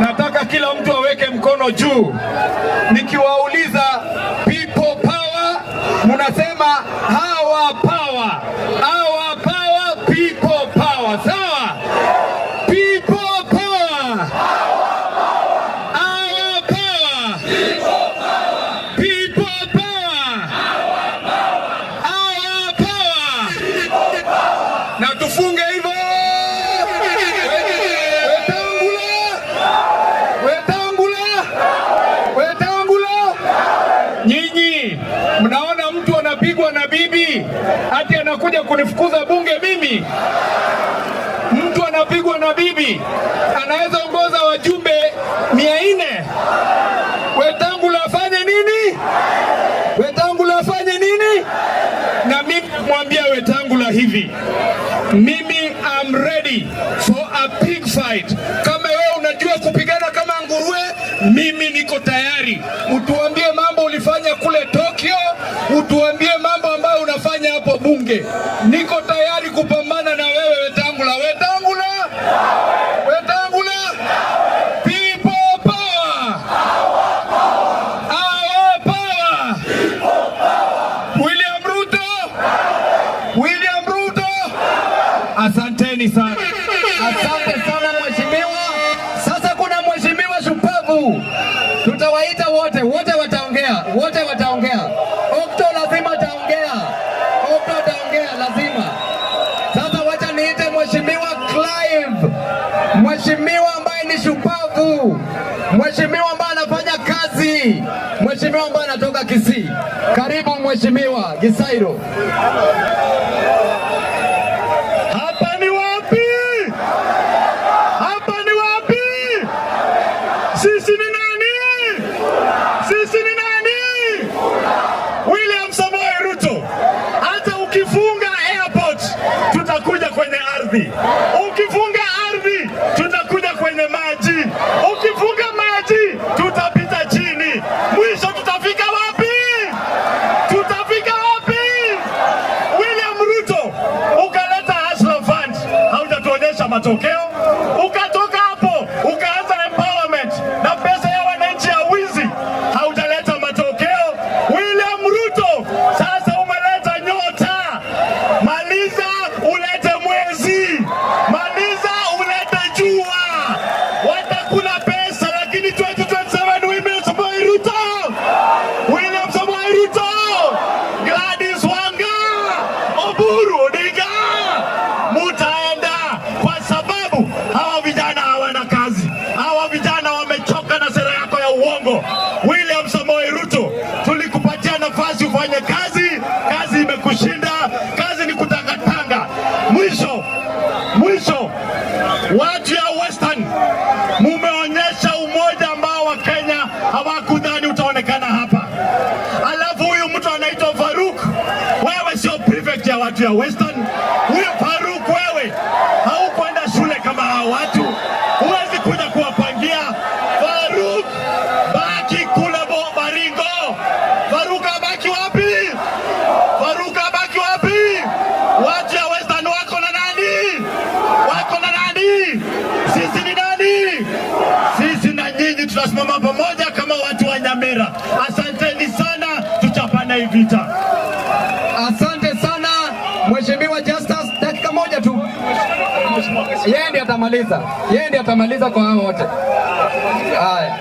Nataka kila mtu aweke mkono juu. Nikiwauliza people power, mnasema hawa power. Hawa power, people power. Sawa? People power. Hawa power. People power. Hawa power. Na tufunge hivyo. Nyinyi mnaona mtu anapigwa na bibi hati anakuja kunifukuza bunge mimi? Mtu anapigwa na bibi anaweza ongoza wajumbe 400. Wetangula afanye nini? Wetangula afanye nini? Na mimi mwambia Wetangula hivi, mimi am ready for a pig fight. Kama wewe unajua kupigana kama nguruwe, mimi niko tayari. Utuambie mambo ulifanya kule Tokyo, utuambie mambo ambayo unafanya hapo bunge. Niko tayari kupambana na wewe Wetangula. Wetangula! Wetangula! People power! Our power! William Ruto! William Ruto! Asanteni sana. Asante sana mheshimiwa. Sasa kuna mheshimiwa shupavu. Tutawaita wote wataongea. Wote wataongea. Okto lazima ataongea. Okto ataongea lazima. Sasa wacha niite mheshimiwa Clive. Mheshimiwa ambaye ni shupavu. Mheshimiwa ambaye anafanya kazi. Mheshimiwa ambaye anatoka Kisii. Karibu mheshimiwa Gisairo. Hapa ni wapi? Hapa ni wapi? Sisi ni nani? Sisi ni nani? William Samoei Ruto. Hata ukifunga airport tutakuja kwenye ardhi. Ukifunga ardhi tutakuja kwenye maji. Ukifunga maji tutapita chini. Mwisho tutafika wapi? Tutafika wapi? William Ruto, ukaleta Hustler Fund, haujatuonyesha matokeo. Ukatoka hapo ukaanza empowerment na pesa ya wananchi ya wizi, haujaleta matokeo. William Ruto, sasa umeleta nyota. Maliza ulete mwezi, maliza ulete jua. Watakula pesa, lakini 2027 William Samoei Ruto, William Samoei Ruto, Gladys Wanga, Oburu Odinga, mutaenda kwa sababu hawa vijana hawana kazi. Hawa vijana wamechoka na sera yako ya uongo. William Samoei Ruto, tulikupatia nafasi ufanye kazi, kazi imekushinda. Kazi ni kutangatanga. Mwisho, watu ya Western, mumeonyesha umoja ambao wa Kenya hawakudhani utaonekana hapa. Alafu huyu mtu anaitwa Faruk, wewe sio prefect ya watu ya Western. Huyo Faruk, wewe haukwenda shule kama hao watu, huwezi kuja kuwapangia. Faruk, baki kule Baringo. Faruk abaki wapi? Faruk abaki wapi? Watu ya Western wako na nani? Wako na nani? Sisi ni nani? Sisi na nyinyi tunasimama pamoja kama watu wa Nyamira. Asanteni sana, tuchapane hii vita. Asante sana mheshimiwa Justus, dakika moja tu. Yeye ndiye atamaliza. Yeye ndiye atamaliza kwa hao wote. Haya.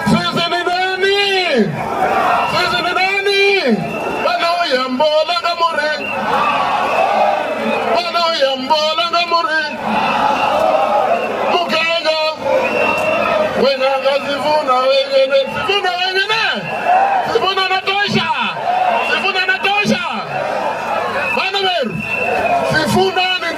Sisi ni nani? Sisi ni nani? Wanaoyambola ngamore. Wanaoyambola ngamore. Mukanga. Wenanga sifuna wengine. Sifuna wengine. Sifuna natosha. Sifuna natosha. Bana Meru. Sifuna ni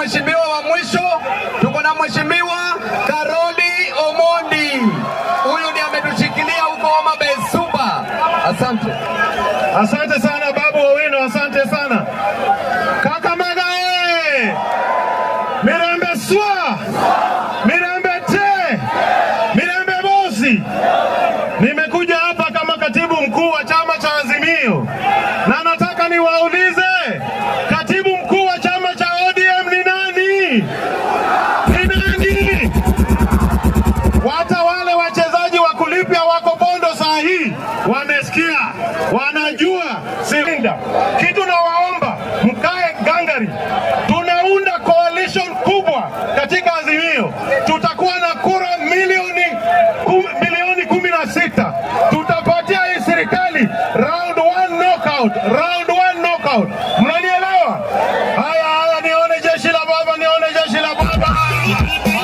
mheshimiwa wa mwisho, tuko na mheshimiwa Karoli Omondi. Huyu ndiye ametushikilia huko Homa Bay Super. Asante. Asante sana Babu Owino, asante sana. Kakamega oye! Mirembe swa! Mirembe te! Mirembe bosi! Nimekuja hapa kama katibu mkuu wa chama cha Azimio. Na nataka niwaulize, katibu mkuu wa chama cha ODM ni nani? Ni nani? Hata wale wachezaji wa kulipia wako Bondo saa hii wamesikia, wanajua silinda. Kitu na waomba mkae gangari. Tunaunda coalition kubwa katika Azimio. Tutakuwa na kura milioni 16. Tutapatia hii serikali round 1 knockout. Round 1 knockout. Mnanielewa? Haya, nione jeshi la baba, nione jeshi la baba.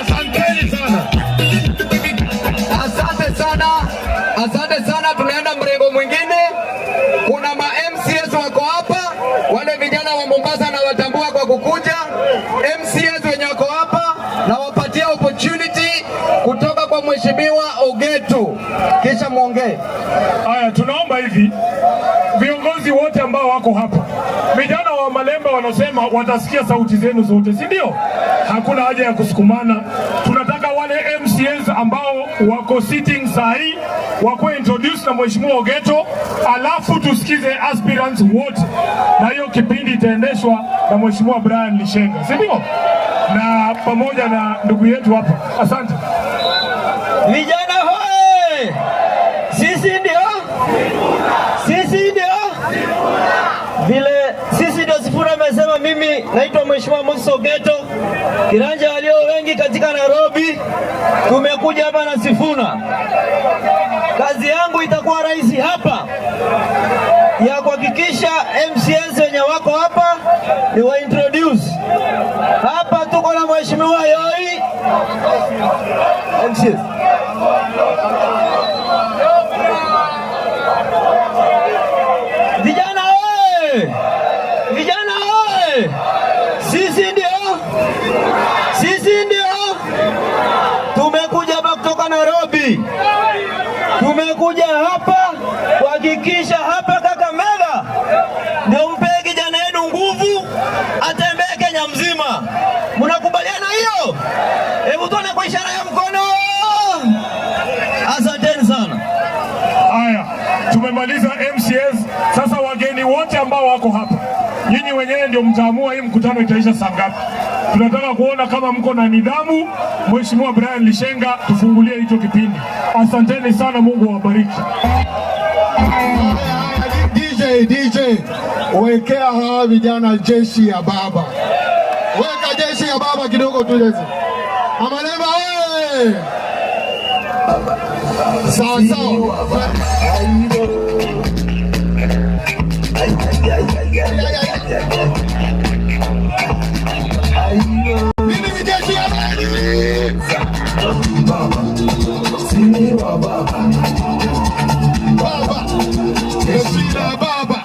Asanteni sana. Asante sana. Asante sana. Tunaenda mrengo mwingine. Kuna ma MCS wako hapa. Wale vijana wa Mombasa na watambua kwa kukuja. MCS wenye wako hapa na wapatia opportunity kutoka kwa mheshimiwa Ogeto. Kisha muongee. Haya, tunaomba hivi viongozi wote ambao wako hapa, vijana wa Malemba wanasema watasikia sauti zenu zote, si ndio? Hakuna haja ya kusukumana. Tunataka wale MCAs ambao wako sitting sahi wakuwe introduce na mheshimiwa Ogeto, alafu tusikize aspirants wote, na hiyo kipindi itaendeshwa na mheshimiwa Brian Lishenga, si ndio? Na pamoja na ndugu yetu hapa. Asante. Vijana hoye! Sisi ndio? Sisi ndio? Vile sisi ndio Sifuna amesema. Mimi naitwa mheshimiwa Moses Ogeto, kiranja walio wengi katika Nairobi. Tumekuja hapa na Sifuna. Kazi yangu itakuwa rahisi hapa ya kuhakikisha MCS wenye wako hapa ni wa introduce. Hapa tuko na mheshimiwa Yoi MCS. Vijana oye! Vijana oye! Sisi ndio? Sisi ndio? Tumekuja hapa kutoka Nairobi. Tumekuja hapa kuhakikisha hapa Kakamega ndio mpe kijana yenu nguvu atembee Kenya mzima. Mnakubaliana hiyo? Hebu tuone kwa ishara ya mkono. Asanteni sana. Haya, tumemaliza MCS. Sasa wageni wote ambao wako hapa, nyinyi wenyewe ndio mtaamua hii mkutano itaisha saa ngapi. Tunataka kuona kama mko na nidhamu. Mheshimiwa Brian Lishenga, tufungulie hicho kipindi. Asanteni sana, Mungu awabariki. DJ, wekea hawa vijana jeshi ya baba. Weka jeshi ya baba kidogo tu jeshi. Amalemba wewe. Sawa sawa. Mimi ni jeshi ya baba. Sini wa baba. Baba. Jeshi la baba.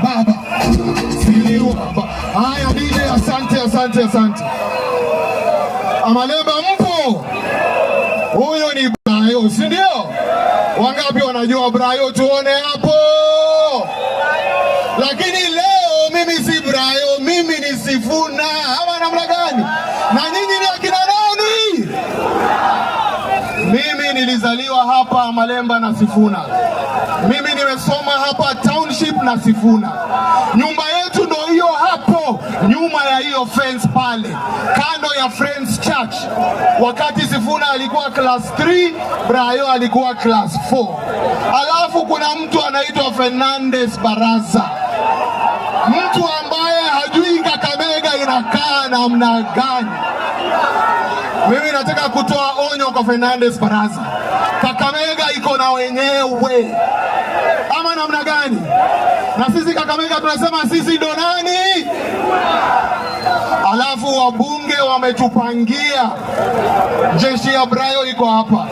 Baba. Sini wa baba. Haya DJ, asante. Amalemba mpo? Huyo ni Brayo, si ndio? Wangapi wanajua Brayo? Tuone hapo. Lakini leo mimi si Brayo, mimi ni Sifuna. Ama namna gani? Na nyinyi ni akina nani? Mimi nilizaliwa hapa Malemba na Sifuna. Mimi nimesoma hapa township na Sifuna. Nyumba yetu ndio hiyo hapo, nyuma ya hiyo fence pale, kando ya Friends Church. Wakati Sifuna alikuwa class 3, Brayo alikuwa class 4. Alafu kuna mtu anaitwa Fernandez Baraza. Mtu ambaye hajui Kakamega inakaa namna gani. Mimi nataka kutoa onyo kwa Fernandez Baraza. Kakamega iko na wenyewe. Ama namna gani? Na sisi Kakamega tunasema sisi ndo nani? Alafu wabunge wametupangia. Jeshi ya Brayo iko hapa.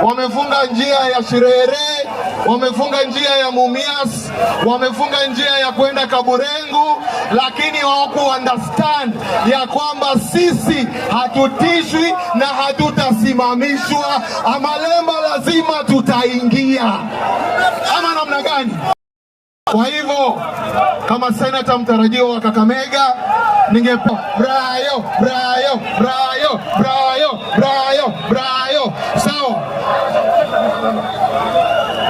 Wamefunga njia ya Shirere wamefunga njia ya Mumias, wamefunga njia ya kwenda Kaburengu, lakini hawaku understand ya kwamba sisi hatutishwi na hatutasimamishwa. Amalemba lazima tutaingia, ama namna gani? Kwa hivyo kama senata mtarajiwa wa Kakamega, Brayo. Sawa.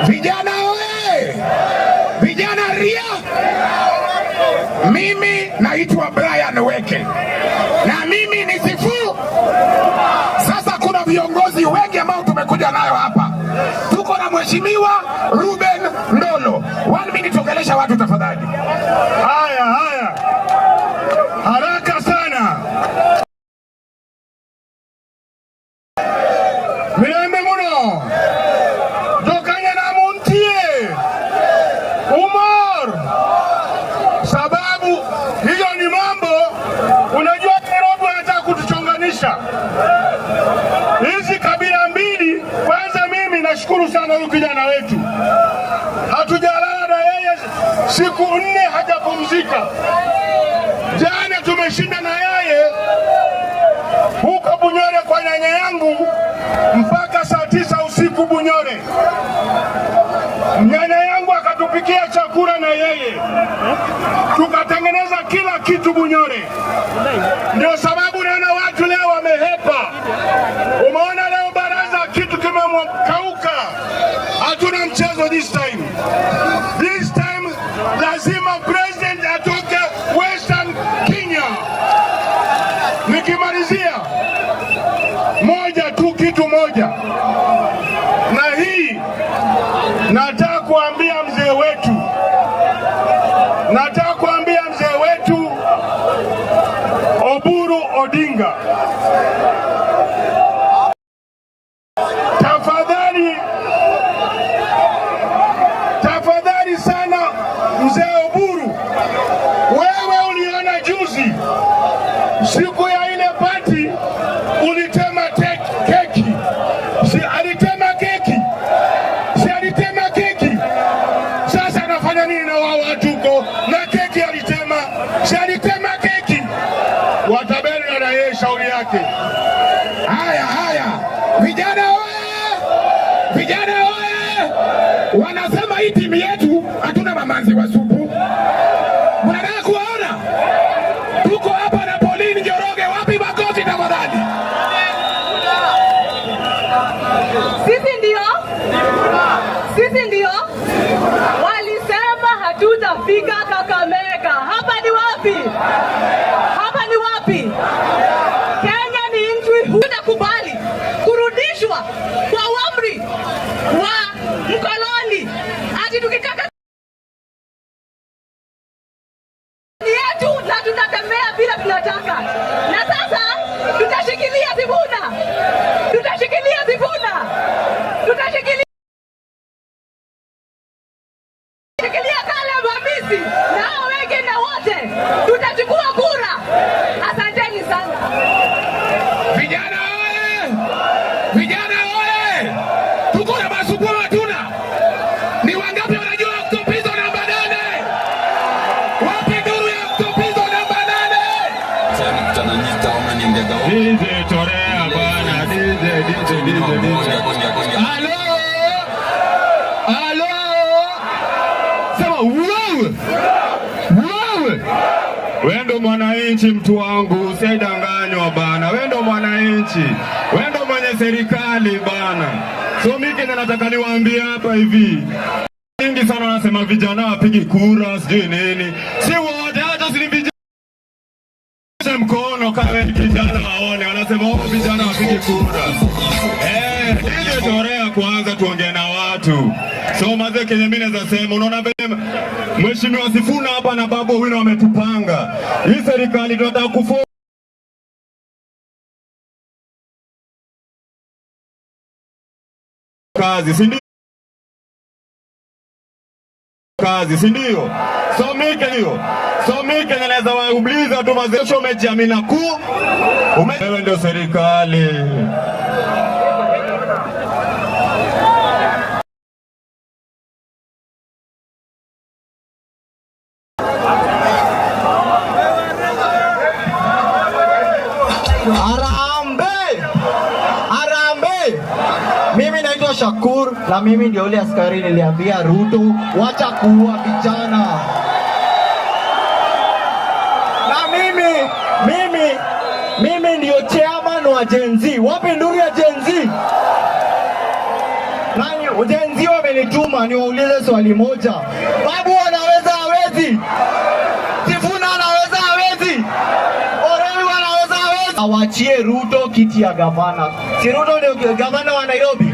Vijana oye! Vijana ria! Mimi naitwa Brian Weke na mimi ni Sifu. Sasa kuna viongozi wengi ambao tumekuja nayo hapa. Tuko na Mheshimiwa Ruben Ndolo. 1 minute ongelesha watu tafadhali. Haya. Haraka sana. Mirembe muno. Tokanya na muntie. Umar. Sababu hiyo ni mambo, unajua Nairobi wanataka kutuchonganisha. Hizi kabila mbili, kwanza mimi nashukuru sana huyu kijana wetu. Hatujalala na yeye siku 4 hajapumzika. Jana tumeshinda na yeye huko Bunyore kwa nyanya yangu mpaka saa 9 usiku Bunyore. Nyanya yangu akatupikia chakula na yeye, tukatengeneza kila kitu Bunyore. Ndio sababu naona watu leo wamehepa. Umeona leo baraza kitu kimekauka. Hatuna mchezo this time. This time lazima president atoke Western Kenya. Nikimalizia kitu moja, na hii nataka kuambia mzee wetu Oburu Odinga, tafadhali sana mzee Oburu, wewe uliona juzi siku ya ile party ulitema keki. Si alitema keki. Sasa anafanya nini na wao watuko na keki alitema? Si alitema keki. Wataberi na yeye shauri yake. Haya. Vijana oye! Wanasema hii timu yetu hatuna mamanzi wa supu. Mnataka kuona? Tuko hapa na Pauline Njoroge, wapi makofi tafadhali? Sisi ndio walisema hatutafika Kakamega. Hapa ni wapi? Kenya ni nchi, hutakubali kurudishwa kwa amri wa mkoloni. Ati tukitaka yetu na tutatembea bila tunataka. Na sasa tutashikilia Sifuna. Kale Hamisi na hao wengine wote tutachukua kura. Asanteni sana. Vijana oye! Tuko na masupu hatuna. Ni wangapi wanajua Octopizo namba 8? Wapi duru ya Octopizo namba 8? DJ torea bana, DJ. Halo. Sema wewe. Wewe ndo mwananchi mtu wangu, usidanganywa bana. Wewe ndo mwananchi. Wewe ndo mwenye serikali bana. So mimi nataka niwaambie hapa hivi. Wengi sana wanasema vijana wapige kura, sijui nini. Si wote, hata si vijana mkono kama kijana waone, wanasema vijana wapige kura. Ile torea kwanza tuongee na watu. So mazee Kenya mimi naweza sema, unaona vile Mheshimiwa Sifuna hapa na Babu Owino wametupanga. Hii serikali tunataka kufu kazi, si ndio? So mimi Kenya naweza wauliza tu mazee, umejiamini wewe ndio serikali. Harambee! Harambee! Mimi naitwa Shakur na mimi ndio yule askari niliambia Ruto wacha kuua vijana. Na mimi ndio chairman wa Gen Z. Wapi nduru ya Gen Z? Nani Gen Z wamenituma niwaulize swali moja. Babu anaweza hawezi? Sifuna anaweza hawezi? Orengo anaweza hawezi? Awachie Ruto kiti ya gavana. Si Ruto ndio gavana wa Nairobi?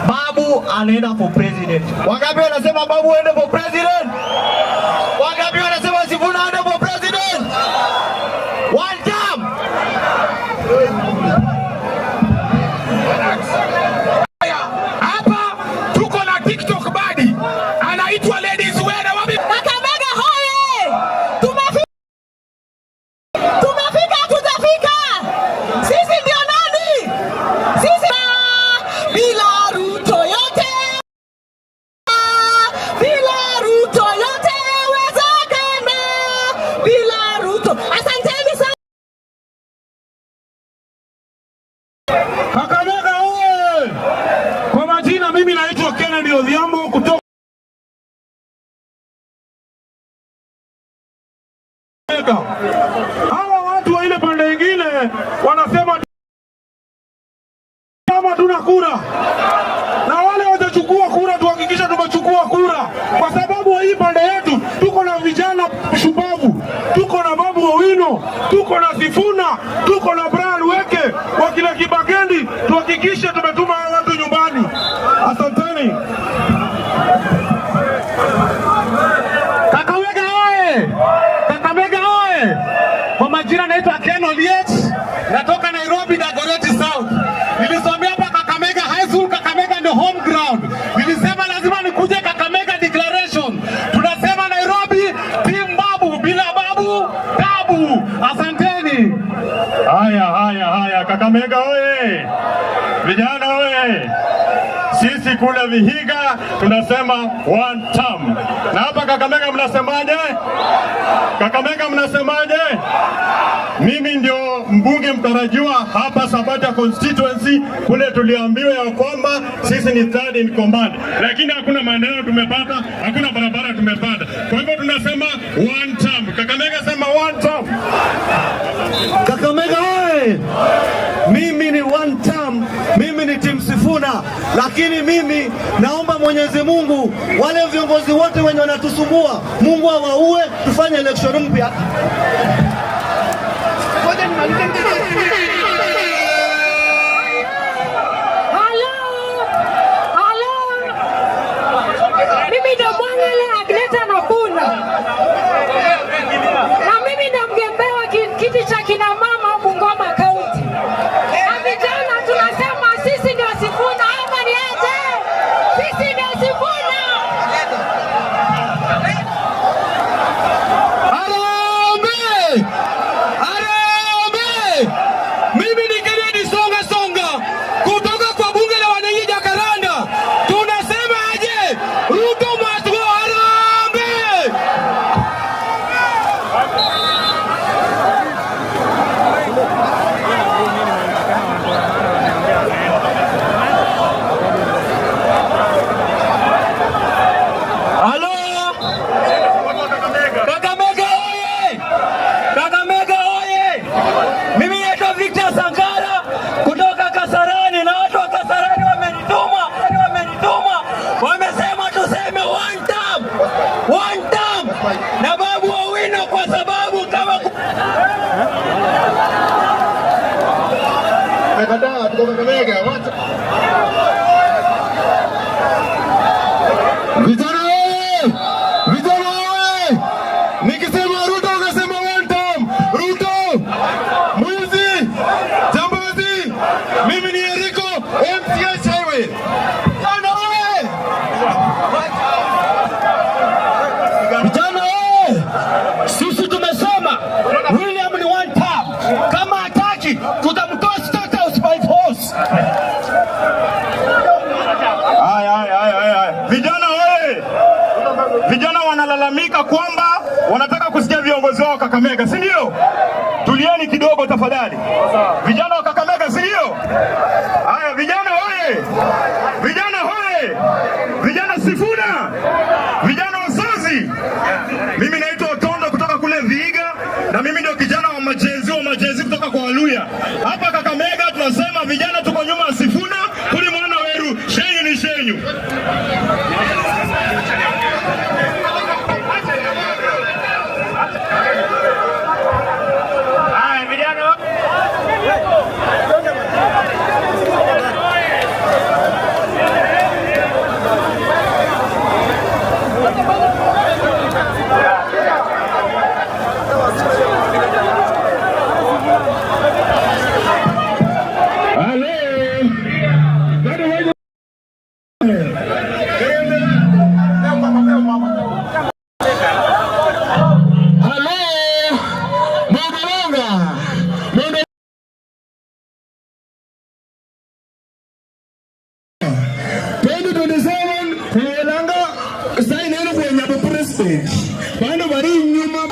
Babu anaenda for president. Wangapi wanasema Babu aende for president? Wangapi wanasema Sifuna aende for president? One time. Hapa tuko na TikTok badi anaitwa Ladies Wear. Kakamega hoye! Tumefika tutafika. Sisi ndio nani? Sisi bila Ruto yote. Bila Ruto yote wezekana. Bila Ruto. Asanteni sana. Kakamega hoye! Kwa majina mimi naitwa Kennedy Odhiambo kutoka hawa watu wa ile pande nyingine wanasema kama tuna kura, na wale watachukua kura tuhakikisha tumechukua kura, kwa sababu hii pande yetu tuko na vijana shupavu, tuko na Babu Owino, tuko na Sifuna, tuko na Brian Weke, wakina Kibakendi, tuhakikishe tumetuma watu nyumbani. Asanteni. Kakamega oye! Kakamega oye! Kwa majina naitwa Ken Oliech, natoka Nairobi Dagoretti South. Nilisomea hapa Kakamega High School, Kakamega ndio home ground. Nilisema lazima nikuje Kakamega declaration. Tunasema Nairobi team Babu, bila Babu tabu. Asanteni. Haya, Kakamega oye! Vijana oye! Sisi kule Vihiga tunasema one term. Na hapa Kakamega mnasemaje? Kakamega mnasemaje? Mimi ndio mbunge mtarajiwa hapa Sabata constituency. Kule tuliambiwa ya kwamba sisi ni third in command, lakini hakuna maendeleo tumepata, hakuna barabara tumepata. Kwa hivyo tunasema one term. Kakamega sema one term. Kakamega oye! Mimi ni one term, mimi ni Team Sifuna, lakini mimi naomba Mwenyezi Mungu wale viongozi wote wenye wanatusumbua Mungu awaue, tufanye election mpya. Mimi ndo Mwangele Agneta Nakuna. Na mimi ndo mgombea wa kiti cha kina mama Bungoma County. Na vijana tunasema sisi ndio Sifuna, ama ni aje? Sisi ndio Sifuna. Harambee! Harambee! Mimi ni Kennedy Songa kutoka kwa bunge la wananchi Jacaranda. Tunasema aje? Ruto must go! Harambee! Halo! Kakamega oye! Kakamega oye! Mimi naitwa Victor Sankara kutoka Kasarani, na watu wa Kasarani wamenituma, wamesema tuseme one term na Babu Owino, kwa sababu kama Kakamega tuko Kakamega. vijana oye! Vijana oye! Nikisema Ruto unasema one term. Ruto mwizi, jambazi. Mimi ni Eriko MCA Highway. Vijana oye! Vijana oye! Sisi tumesema William ni one term. Kama hataki tutamtoa State House by force. Haya. Vijana oye! Vijana wanalalamika kwamba wanataka kusikia viongozi wao Kakamega, si ndio? Tulieni Simameni kidogo tafadhali. Vijana wa Kakamega sio? Haya vijana hoye. Vijana hoye. Vijana Sifuna. Vijana wazazi. Mimi naitwa Otondo kutoka kule Vihiga na mimi ndio kijana wa majenzi kutoka kwa Waluya. Hapa Kakamega tunasema vijana tuko nyuma ya Sifuna, kuli mwana weru, shenyu ni shenyu. Bando bari nyuma